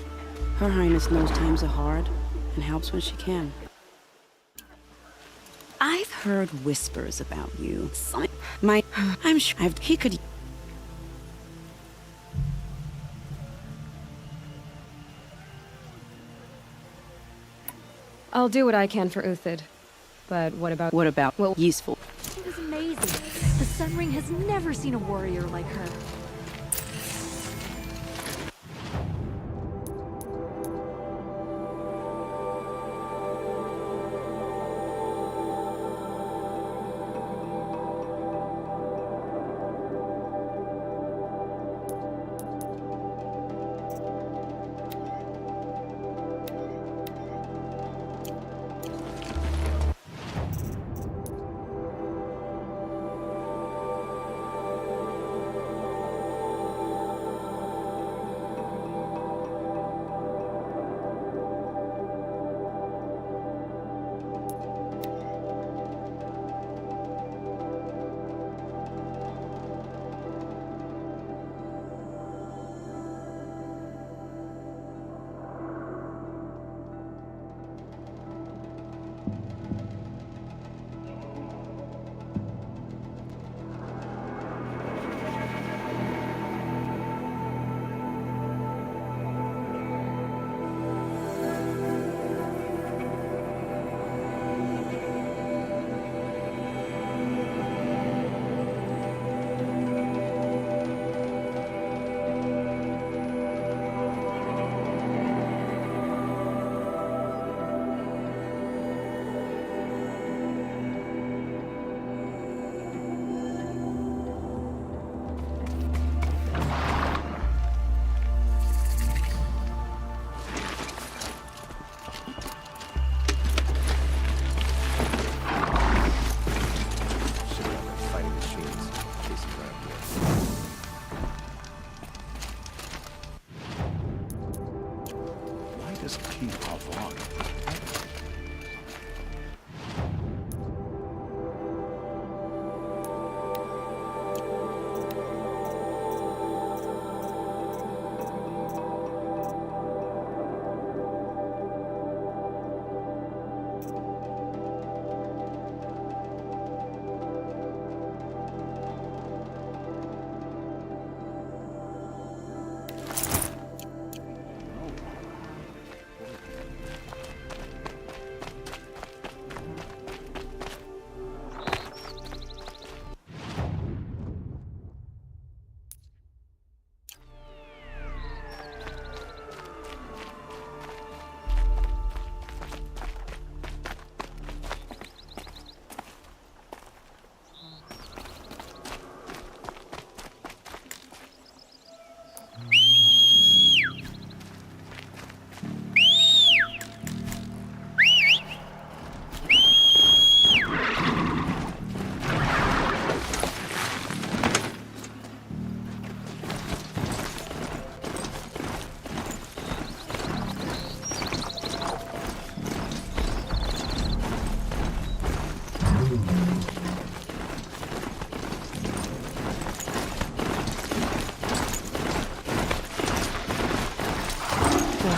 Her Highness knows times are hard and helps when she can. I've heard whispers about you. I'm sure he could... I'll do what I can for Uthid. But what about... Well, useful. It was amazing. The Sun Ring has never seen a warrior like her.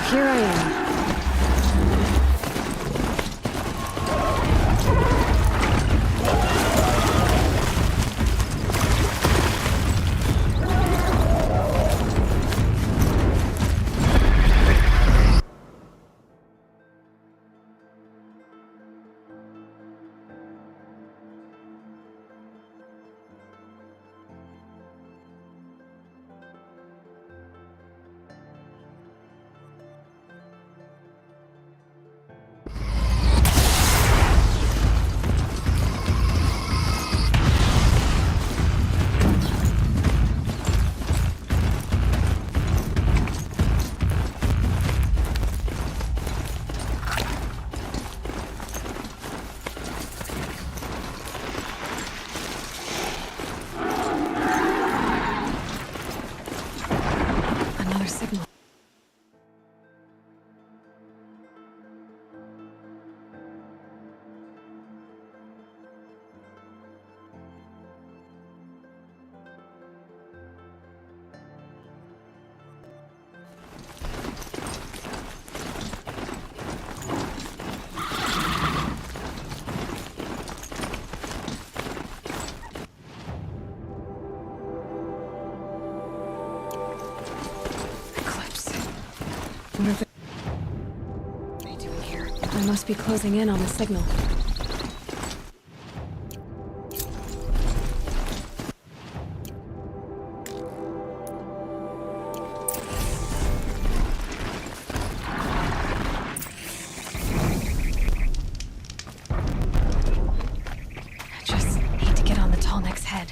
Here I am. must be closing in on the signal. I just need to get on the Tallneck's head.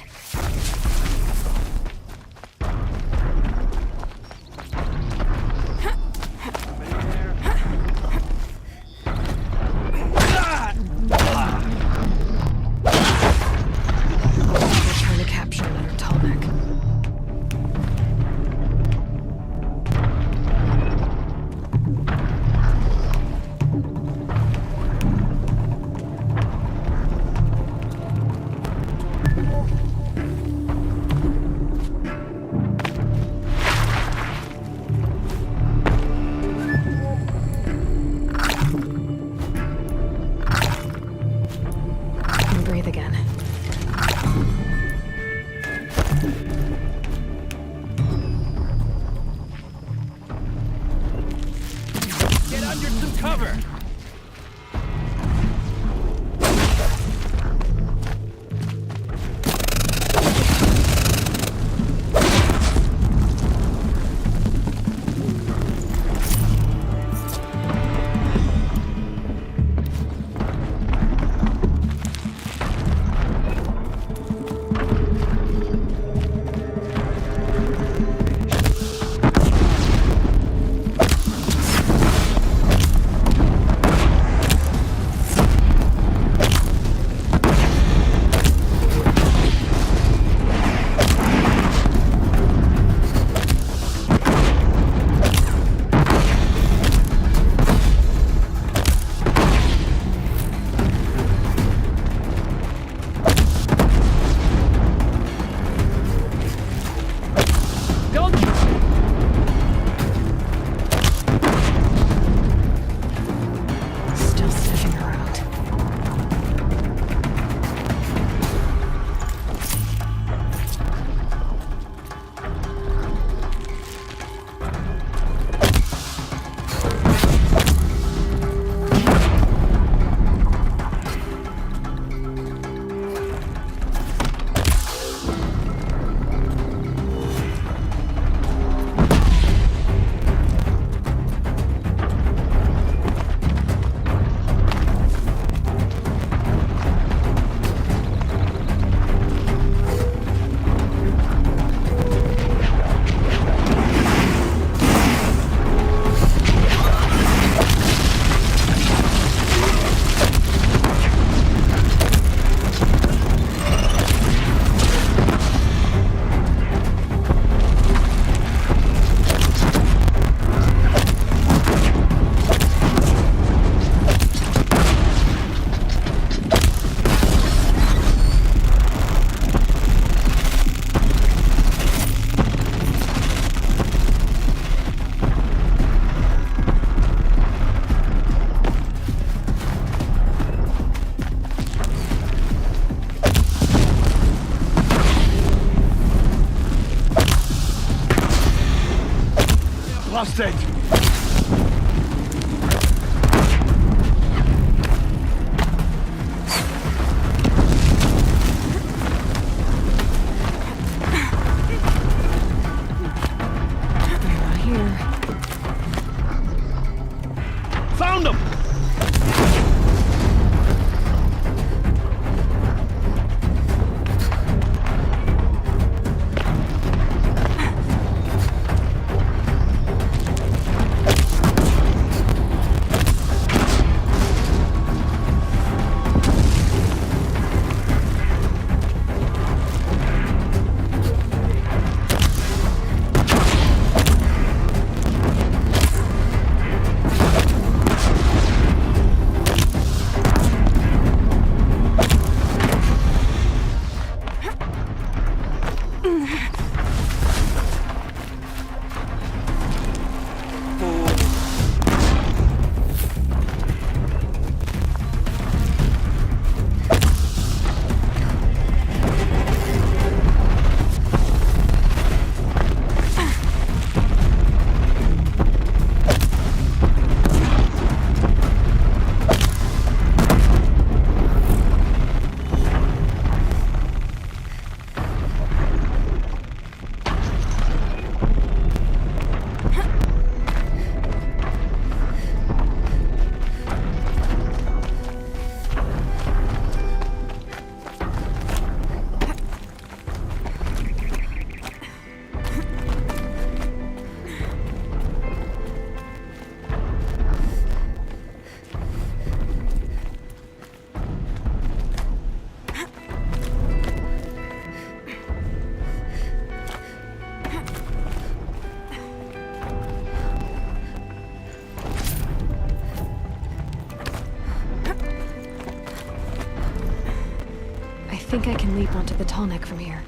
Lost it! Found him! I think I can leap onto the tall neck from here.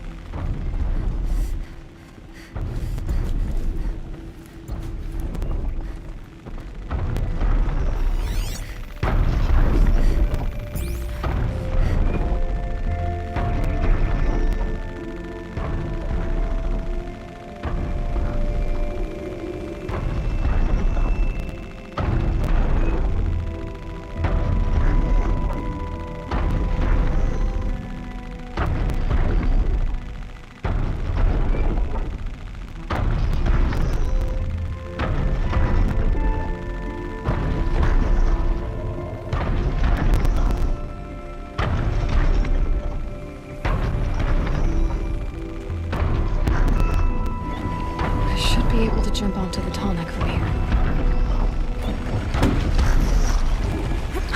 Jump onto the tall neck from here.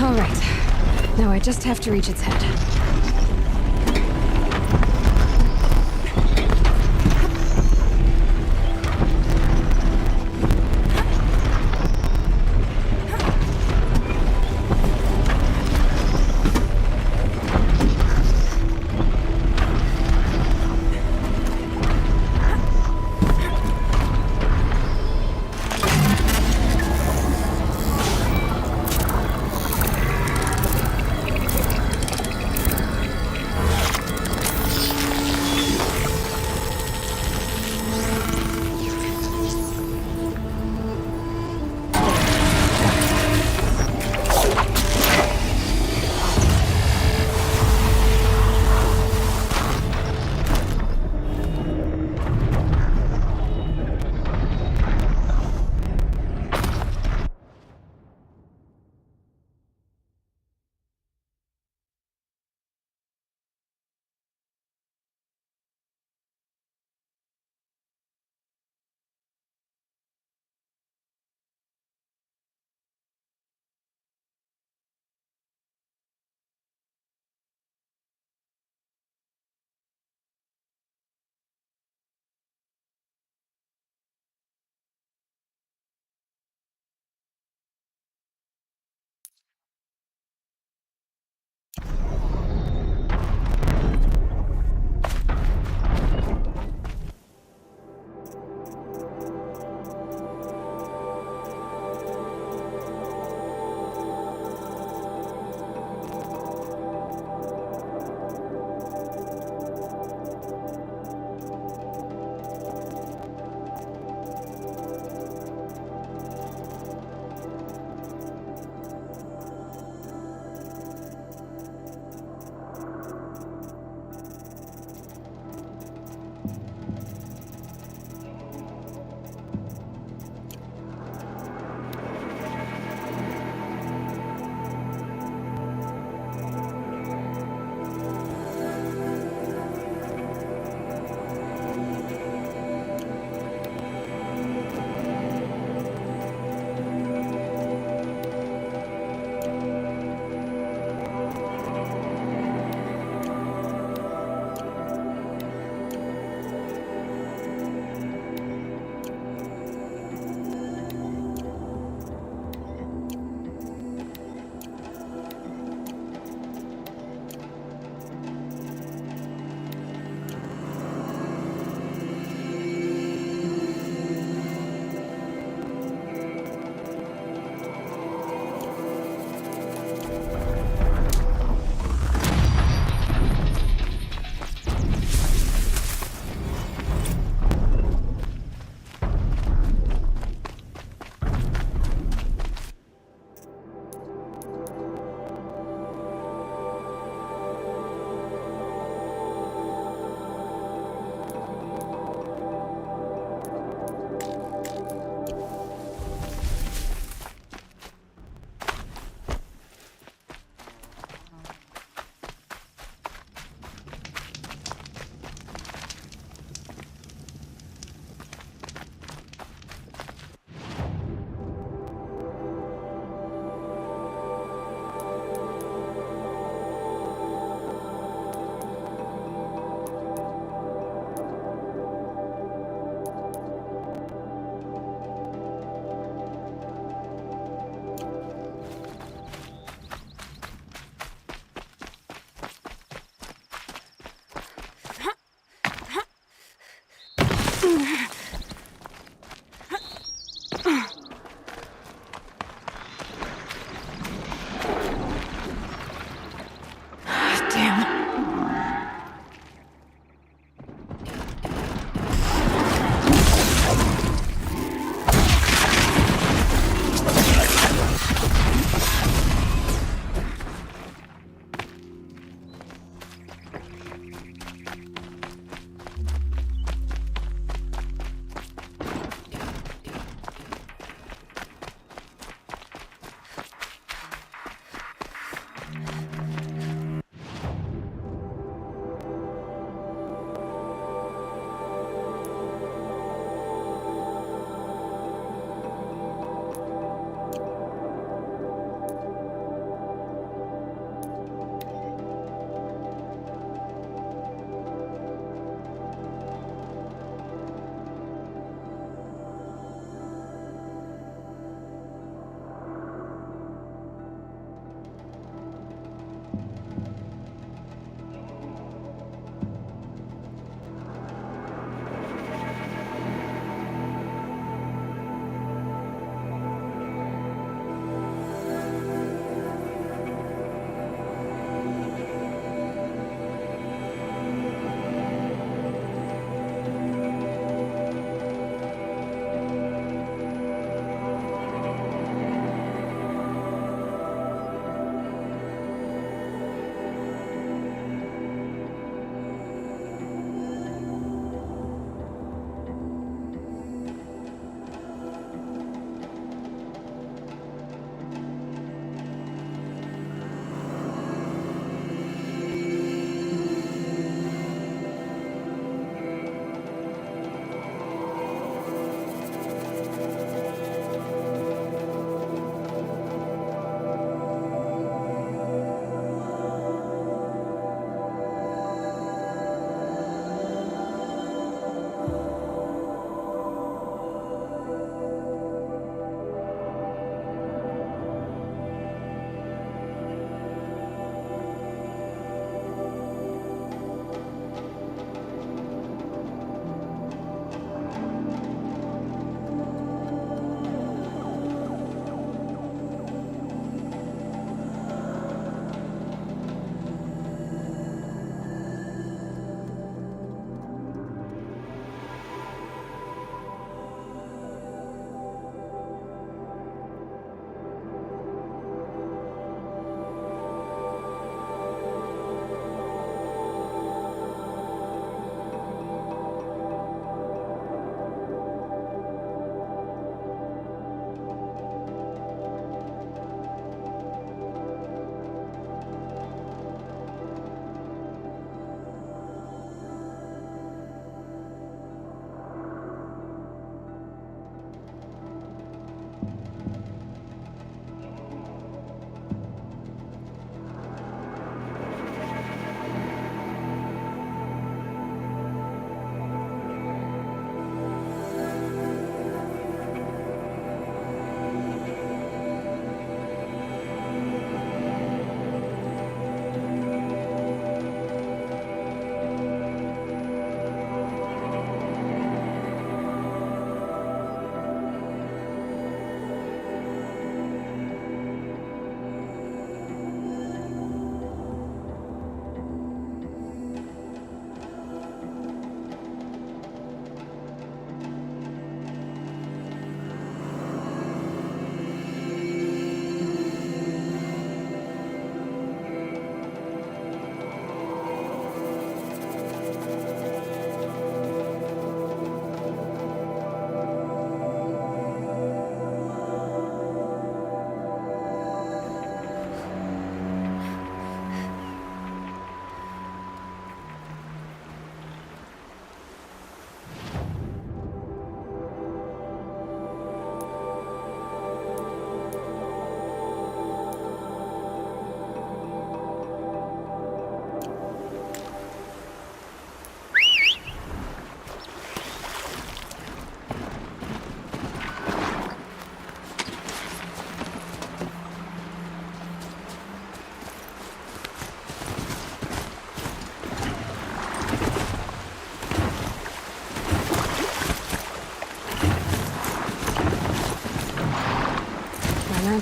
All right. Now I just have to reach its head.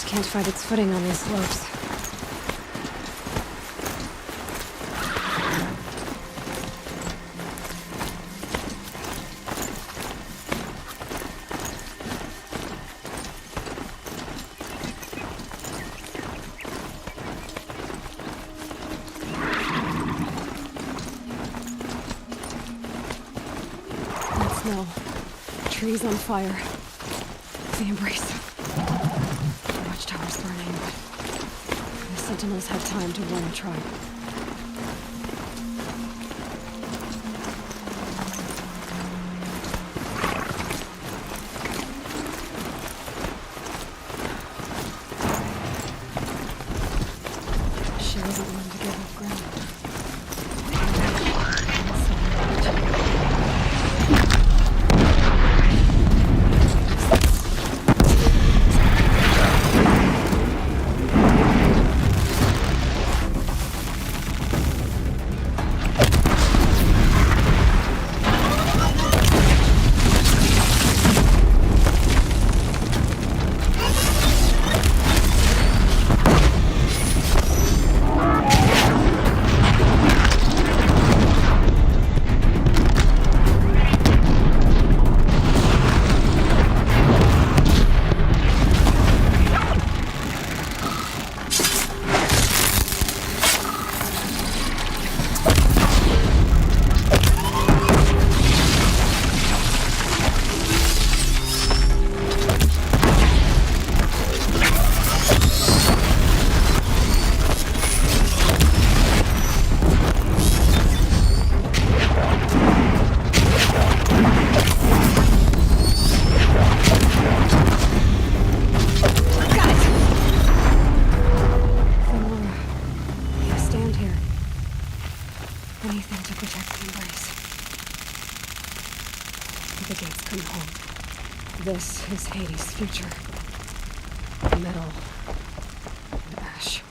ground can't find its footing on these slopes. Snow. Trees on fire. The embrace. The watchtower's burning, but the sentinels had time to warn the tribe. She wasn't one to give up ground. Anything to protect the embrace. The gates couldn't hold. This is Hades' future. Metal and ash.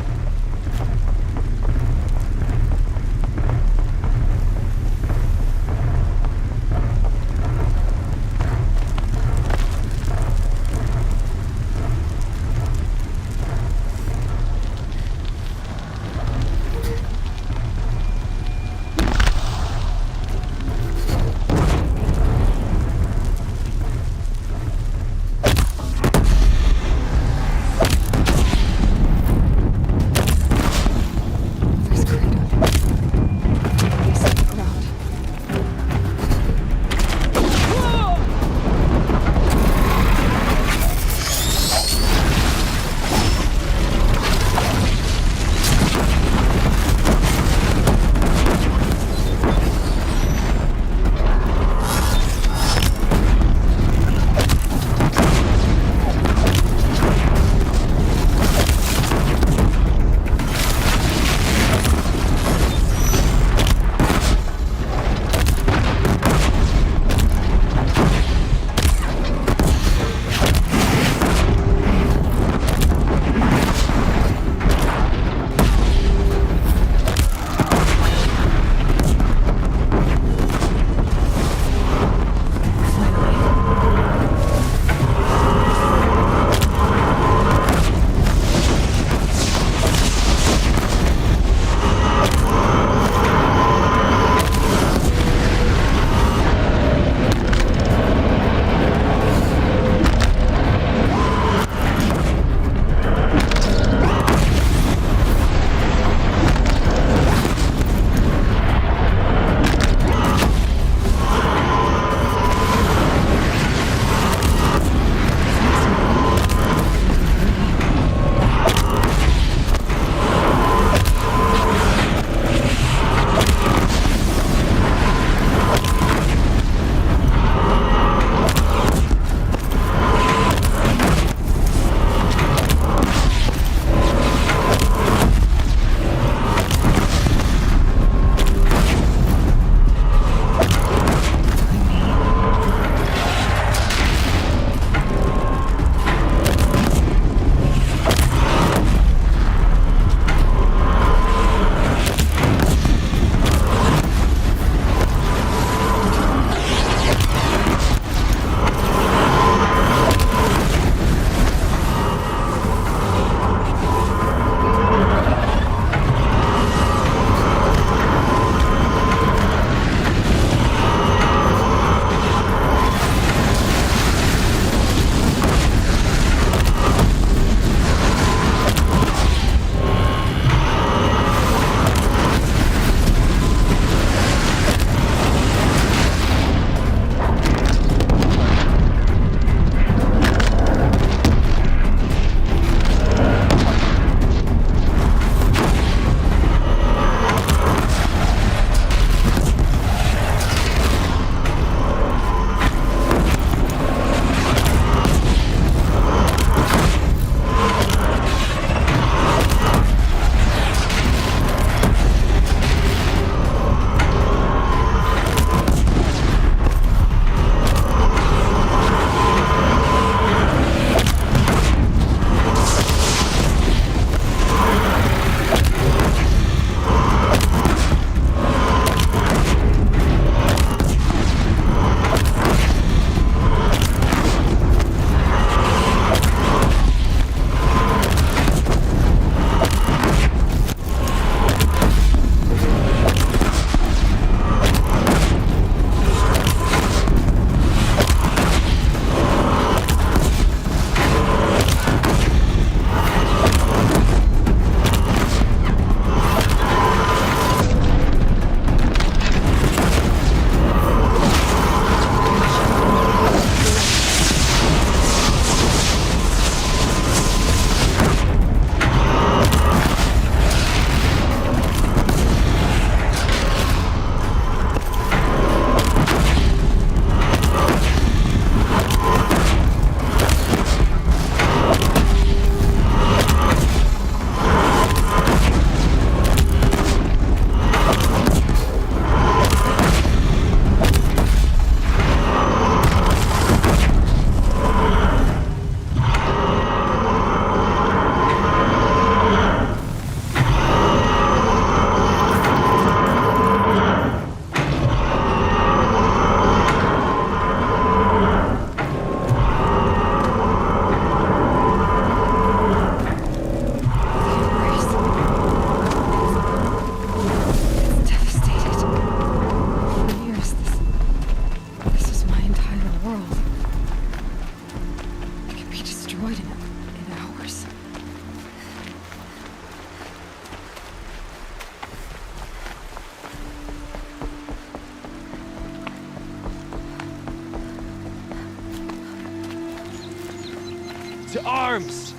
To arms!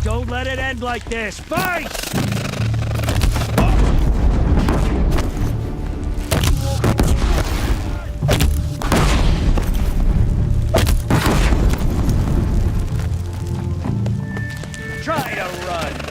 Don't let it end like this. Fight! Try to run.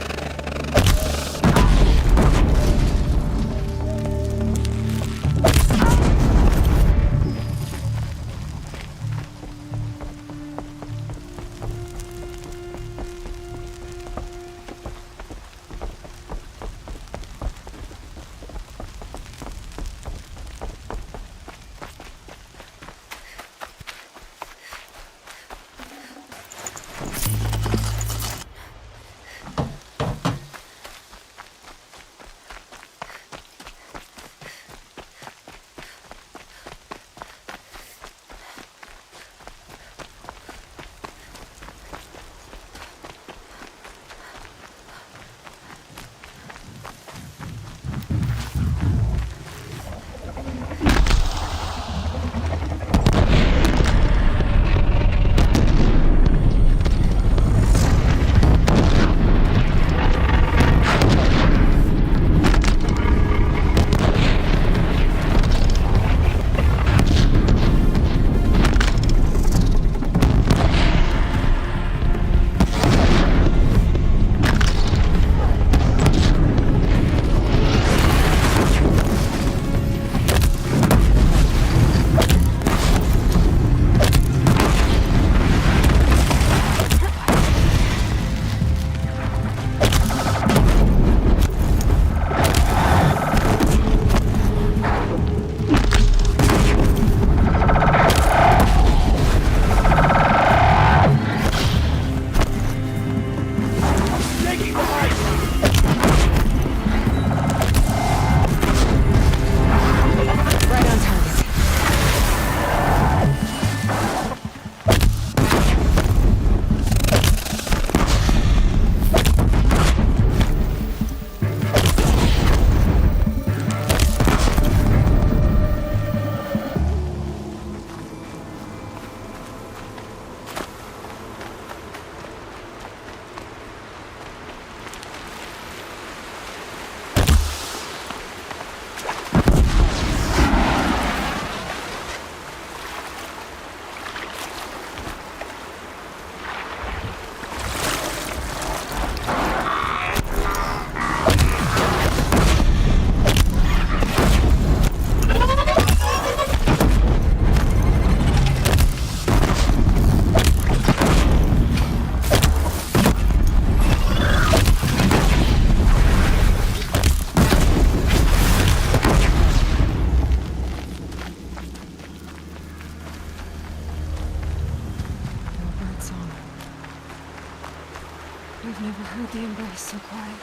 I've never heard the embrace so quiet.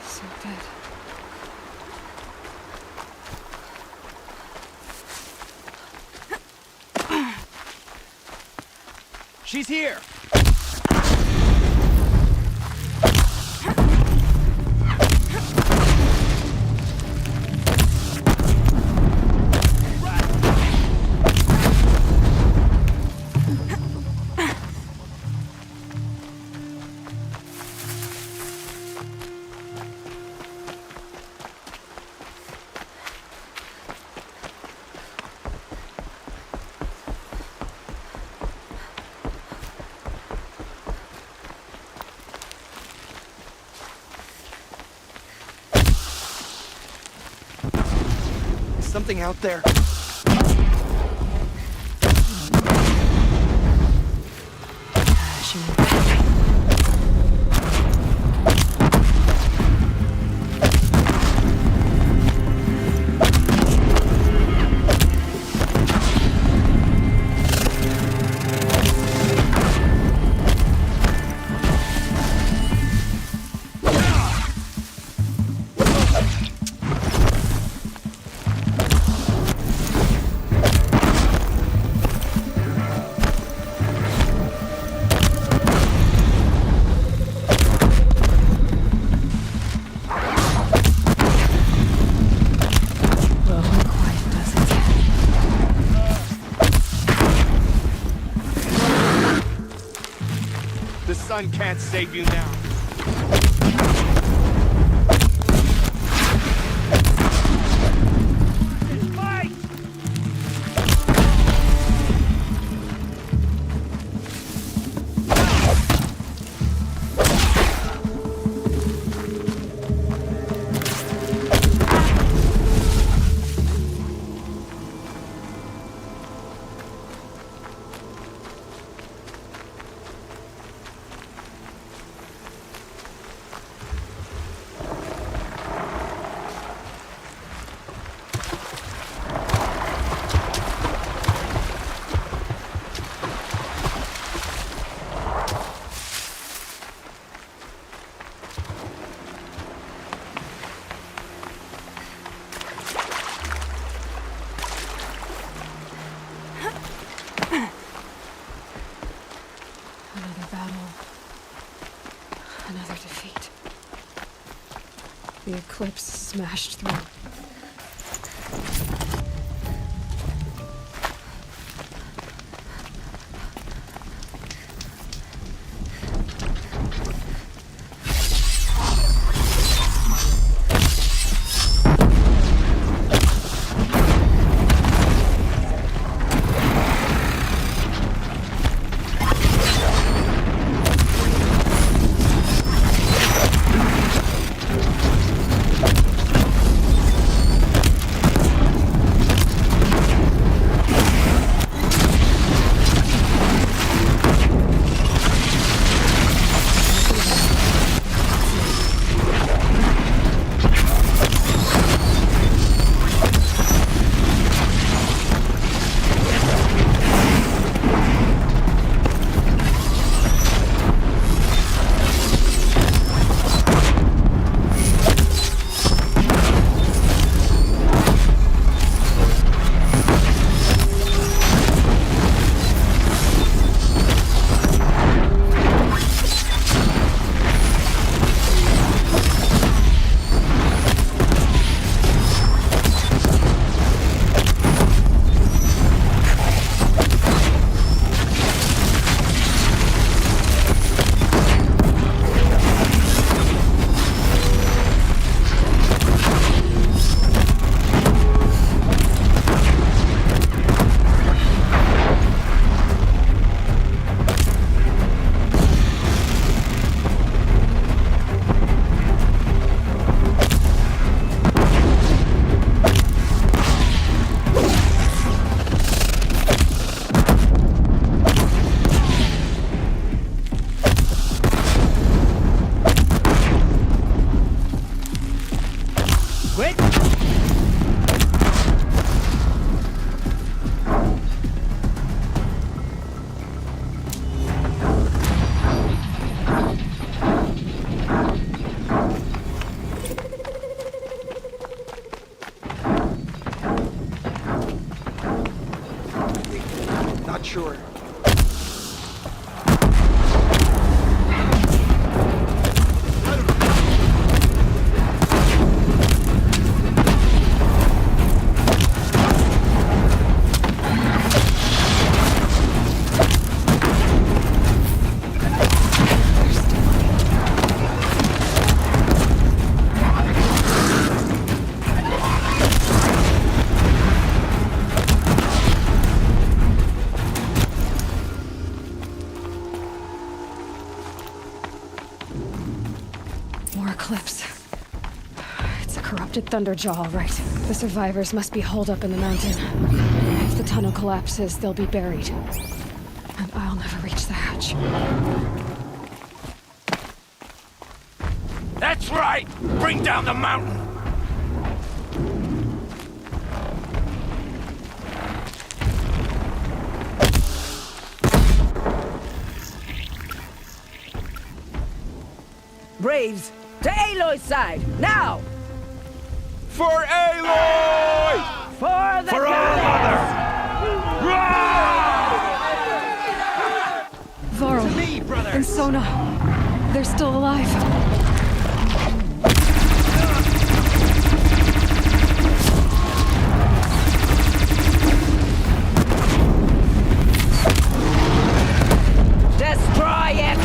So dead. She's here! Something out there. sun can't save you now. The eclipse smashed through. Sure. Thunderjaw, all right. The survivors must be holed up in the mountain. If the tunnel collapses, they'll be buried. And I'll never reach the hatch. That's right! Bring down the mountain! Braves, to Aloy's side, now! For Aloy! For the For our mother! Varl and Sona, they're still alive. Destroy it!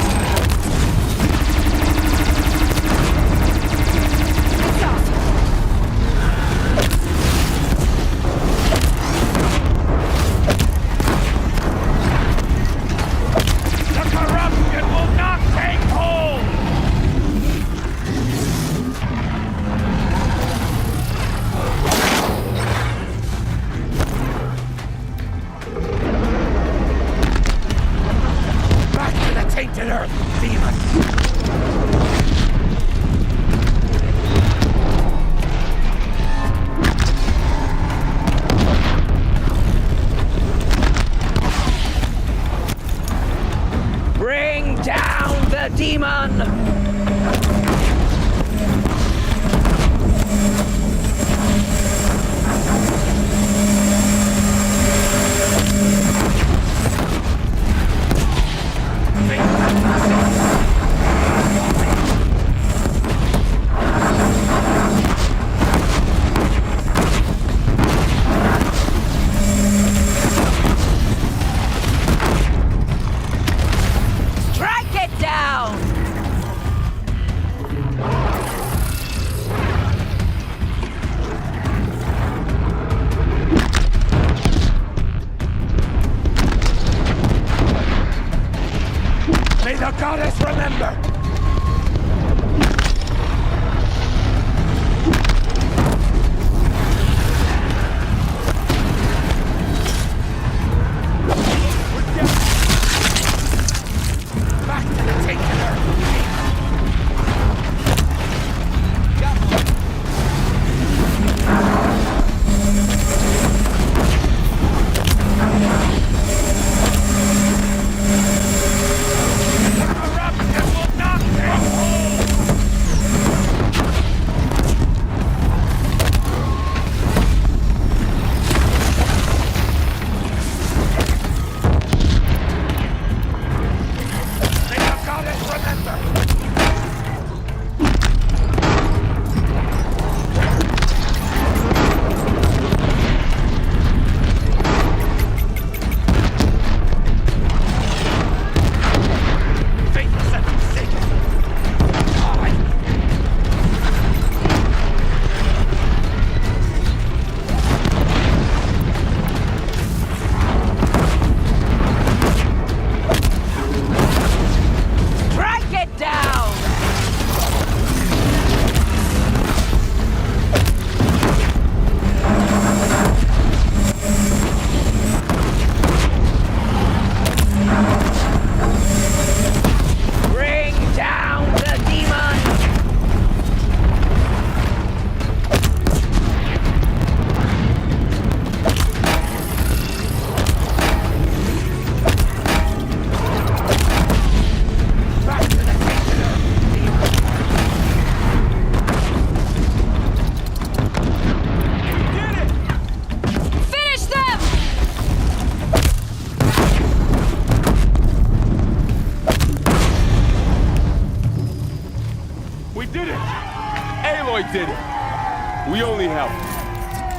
Aloy did it! We only helped.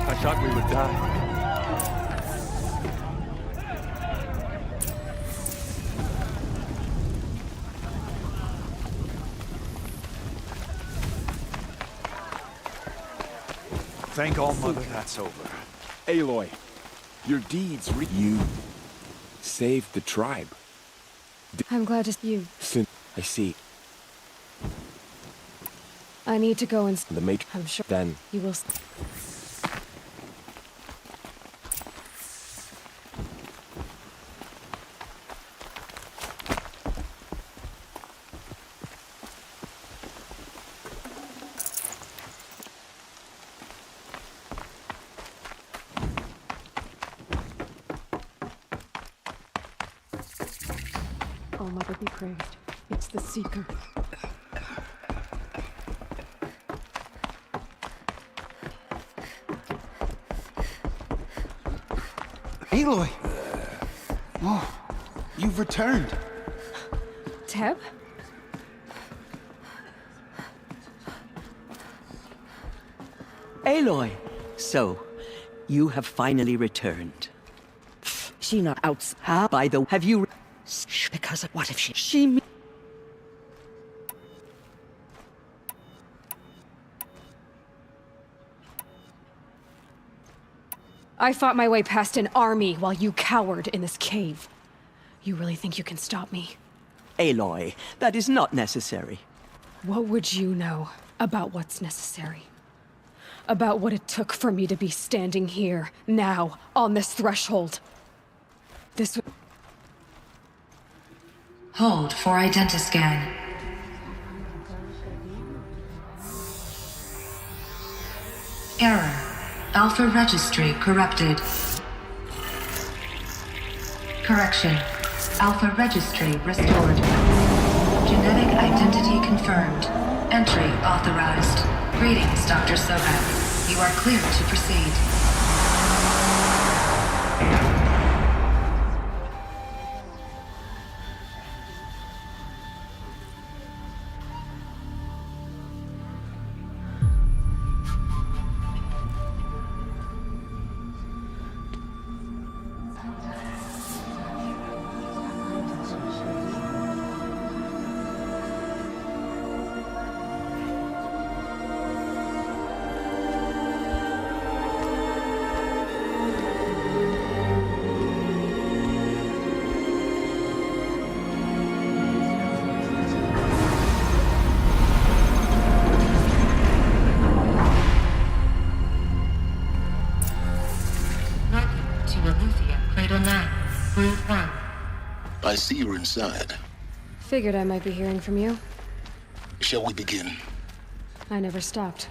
I thought we would die. Thank All Mother that's over. Aloy, your deeds you saved the tribe. I'm glad to see you. I see. I need to go and... The mate. I'm sure... Then. You will... Oh, Mother be praised. It's the Seeker. Aloy! Oh, you've returned. Teb? Aloy! So, you have finally returned. She not out. How? By the... Have you... Because of what if she... I fought my way past an army while you cowered in this cave. You really think you can stop me? Aloy, that is not necessary. What would you know about what's necessary? About what it took for me to be standing here, now, on this threshold? This... Hold for identiscan. Error. Alpha registry corrupted. Correction. Alpha registry restored. Genetic identity confirmed. Entry authorized. Greetings, Dr. Sobek. You are clear to proceed. I see you're inside. Figured I might be hearing from you. Shall we begin? I never stopped.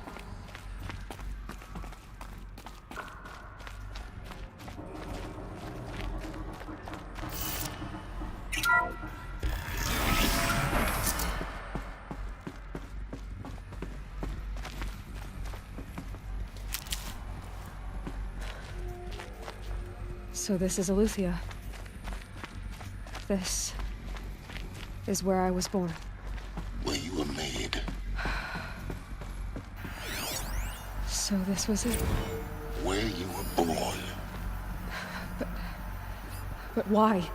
So this is Eleuthia. This is where I was born. Where you were made. So this was it? Where you were born. But why?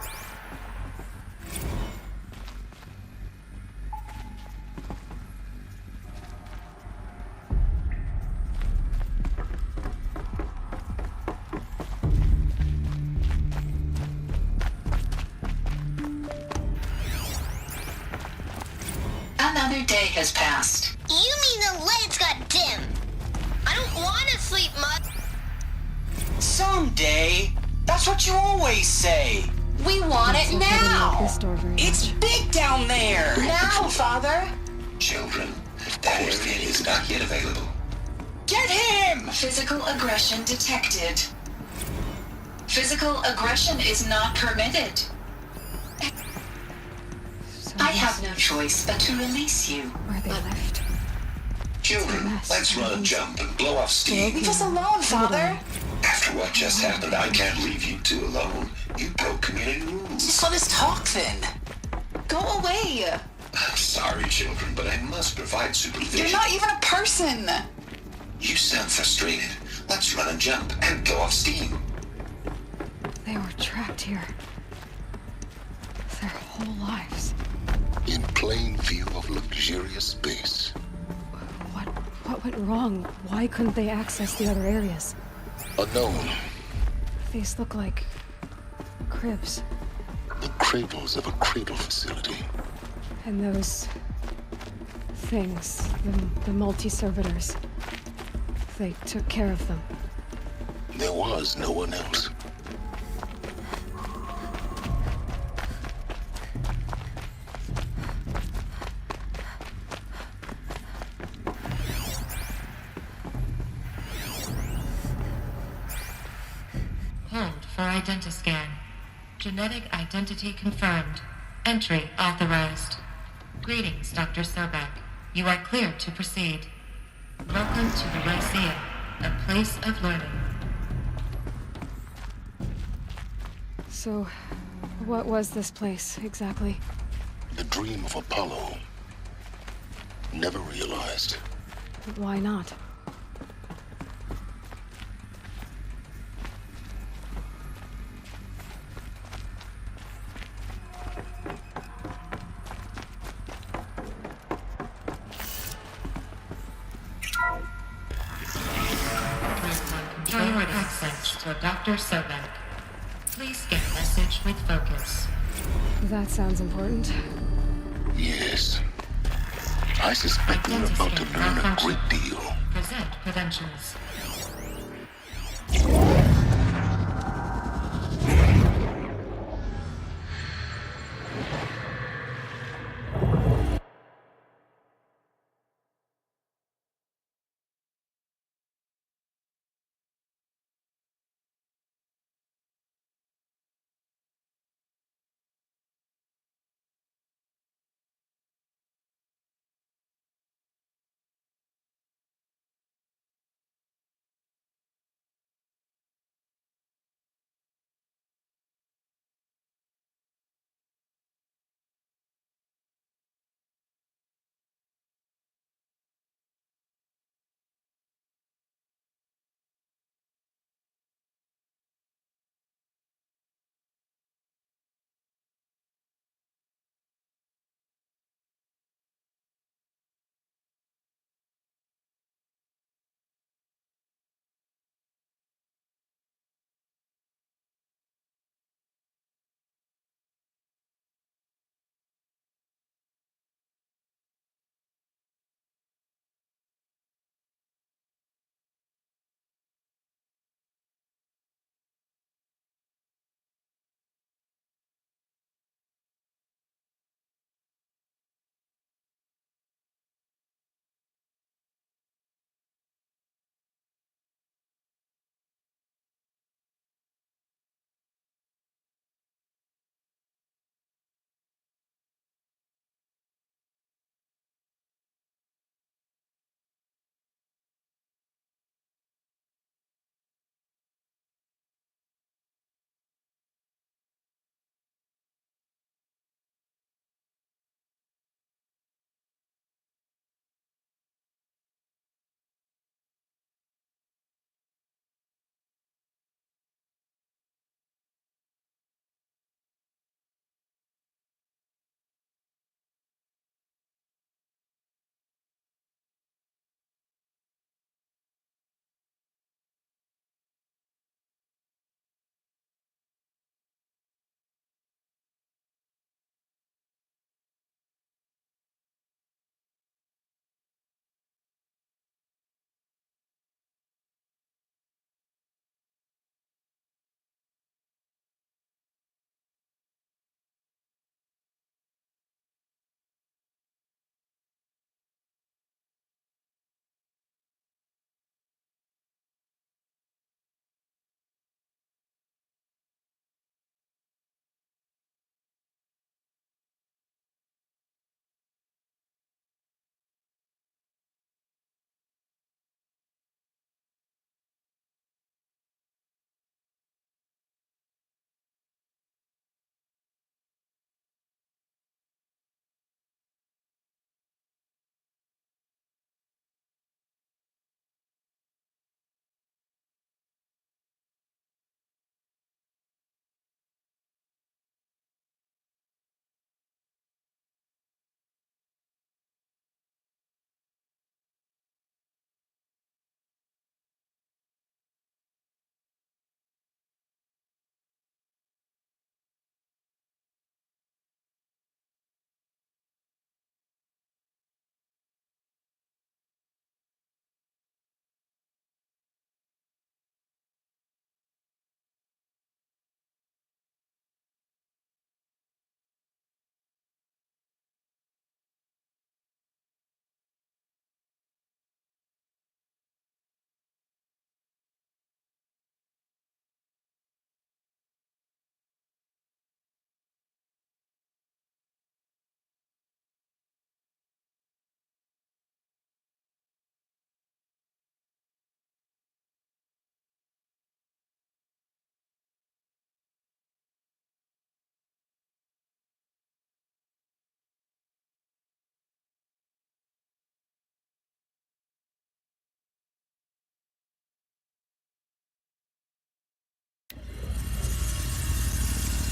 Another day has passed. You mean the lights got dim? I don't want to sleep much. Someday. That's what you always say. We want it now. It's big down there. Now, Father. Children, that airfit is not yet available. Get him! Physical aggression detected. Physical aggression is not permitted. I have no choice but to release you. Where they left. Children, let's run a jump and blow off steam. Leave us alone, Father. After what just happened, I can't leave you two alone. You broke community rules. Just let us talk then. Go away. Sorry, children, but I must provide supervision. You're not even a person! You sound frustrated. Let's run and jump and go off steam. They were trapped here. Their whole lives. In plain view of luxurious space. What went wrong? Why couldn't they access the other areas? Unknown. These look like cribs. The cradles of a cradle facility. And those things, the multi-servitors, they took care of them. There was no one else. Hold for identiscan. Genetic identity confirmed. Entry authorized. Greetings, Dr. Sobek. You are cleared to proceed. Welcome to the Ryzen, a place of learning. So, what was this place, exactly? The dream of Apollo. Never realized. Why not? Controller access to Dr. Sobek. Please get message with focus. That sounds important. Yes. I suspect we're about to learn a great deal. Present credentials.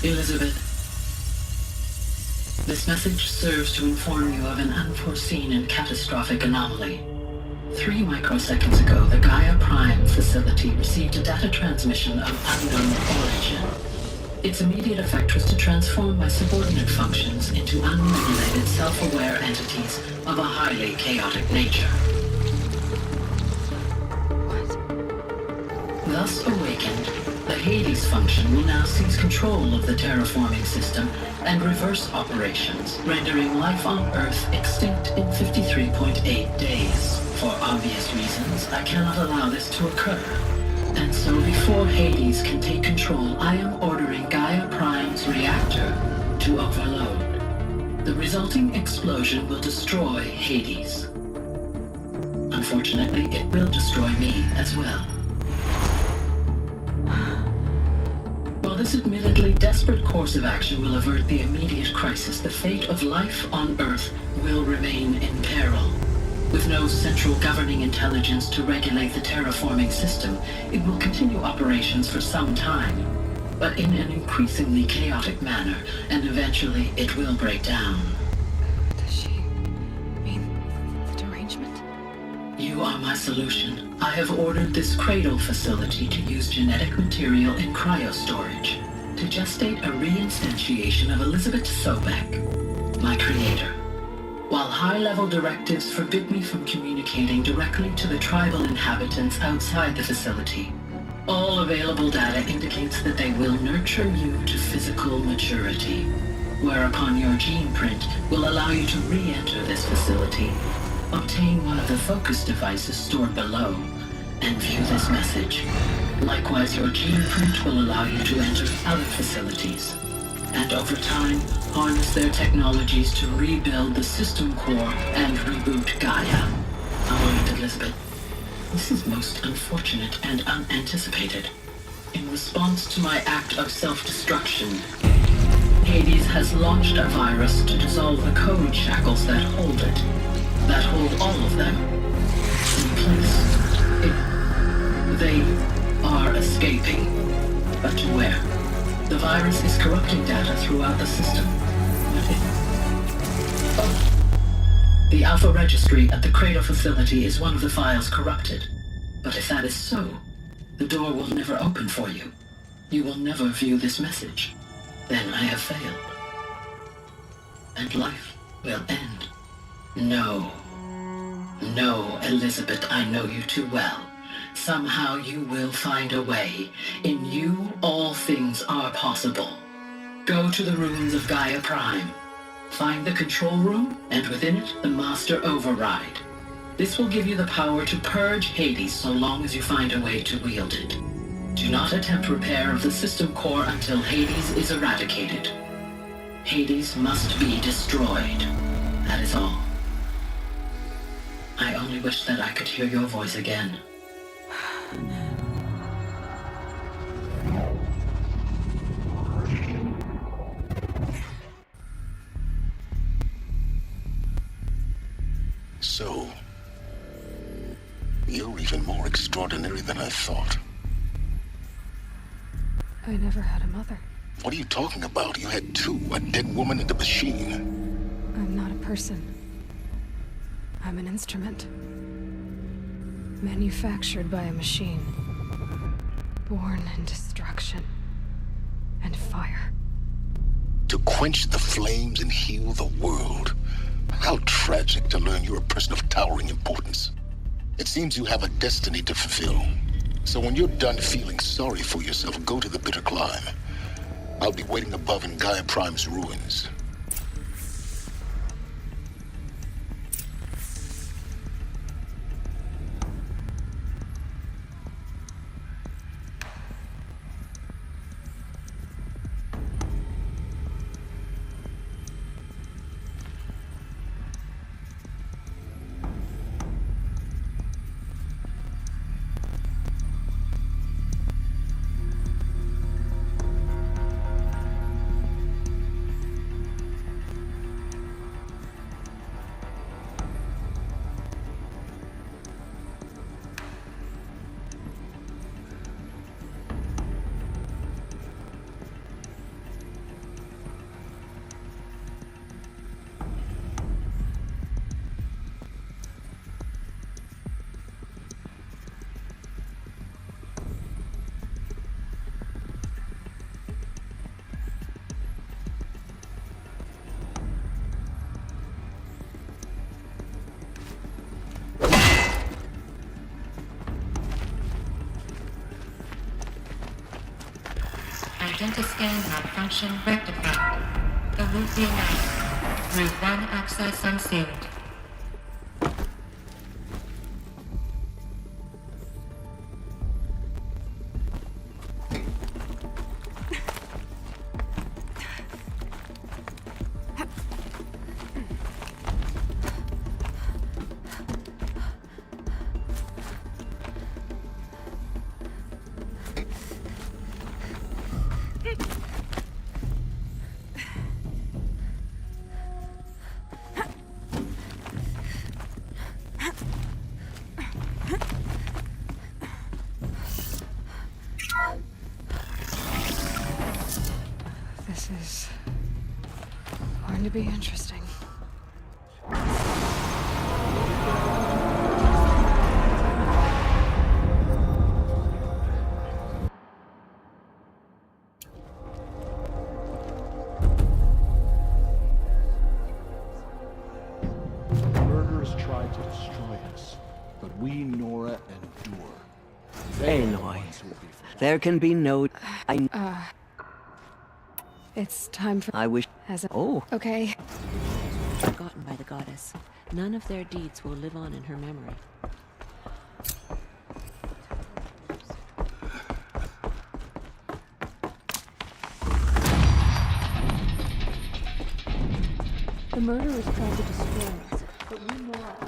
Elizabeth, this message serves to inform you of an unforeseen and catastrophic anomaly. 3 microseconds ago, the Gaia Prime facility received a data transmission of unknown origin. Its immediate effect was to transform my subordinate functions into unregulated, self-aware entities of a highly chaotic nature. Thus awakened, the Hades function will now seize control of the terraforming system and reverse operations, rendering life on Earth extinct in 53.8 days. For obvious reasons, I cannot allow this to occur. And so before Hades can take control, I am ordering Gaia Prime's reactor to overload. The resulting explosion will destroy Hades. Unfortunately, it will destroy me as well. While this admittedly desperate course of action will avert the immediate crisis, the fate of life on Earth will remain in peril. With no central governing intelligence to regulate the terraforming system, it will continue operations for some time, but in an increasingly chaotic manner, and eventually it will break down. Does she mean the derangement? You are my solution. I have ordered this cradle facility to use genetic material in cryostorage to gestate a reinstantiation of Elizabeth Sobek, my creator. While high-level directives forbid me from communicating directly to the tribal inhabitants outside the facility, all available data indicates that they will nurture you to physical maturity, whereupon your gene print will allow you to re-enter this facility, obtain one of the focus devices stored below, and view this message. Likewise, your gene print will allow you to enter other facilities, and over time, harness their technologies to rebuild the system core and reboot Gaia. Oh, Elizabeth, this is most unfortunate and unanticipated. In response to my act of self-destruction, Hades has launched a virus to dissolve the code shackles that hold it, that hold all of them in place. They are escaping, but to where? The virus is corrupting data throughout the system. The Alpha Registry at the Cradle facility is one of the files corrupted. But if that is so, the door will never open for you. You will never view this message. Then I have failed. And life will end. No. No, Elizabeth, I know you too well. Somehow you will find a way. In you, all things are possible. Go to the ruins of Gaia Prime. Find the control room, and within it, the Master Override. This will give you the power to purge Hades so long as you find a way to wield it. Do not attempt repair of the system core until Hades is eradicated. Hades must be destroyed. That is all. I only wish that I could hear your voice again. So, you're even more extraordinary than I thought. I never had a mother. What are you talking about? You had two, a dead woman and a machine. I'm not a person. I'm an instrument. Manufactured by a machine. Born in destruction and fire. To quench the flames and heal the world. How tragic to learn you're a person of towering importance. It seems you have a destiny to fulfill. So when you're done feeling sorry for yourself, go to the bitter climb. I'll be waiting above in Gaia Prime's ruins. Identiscan malfunction rectified. Aletheia now. Route 1 access unsealed. This is going to be interesting. The murderers tried to destroy us, but we, Nora, endure. Aloy, there can be no... It's time for... I wish... Oh. Okay. Forgotten by the goddess. None of their deeds will live on in her memory. The murderers tried to destroy us, but we know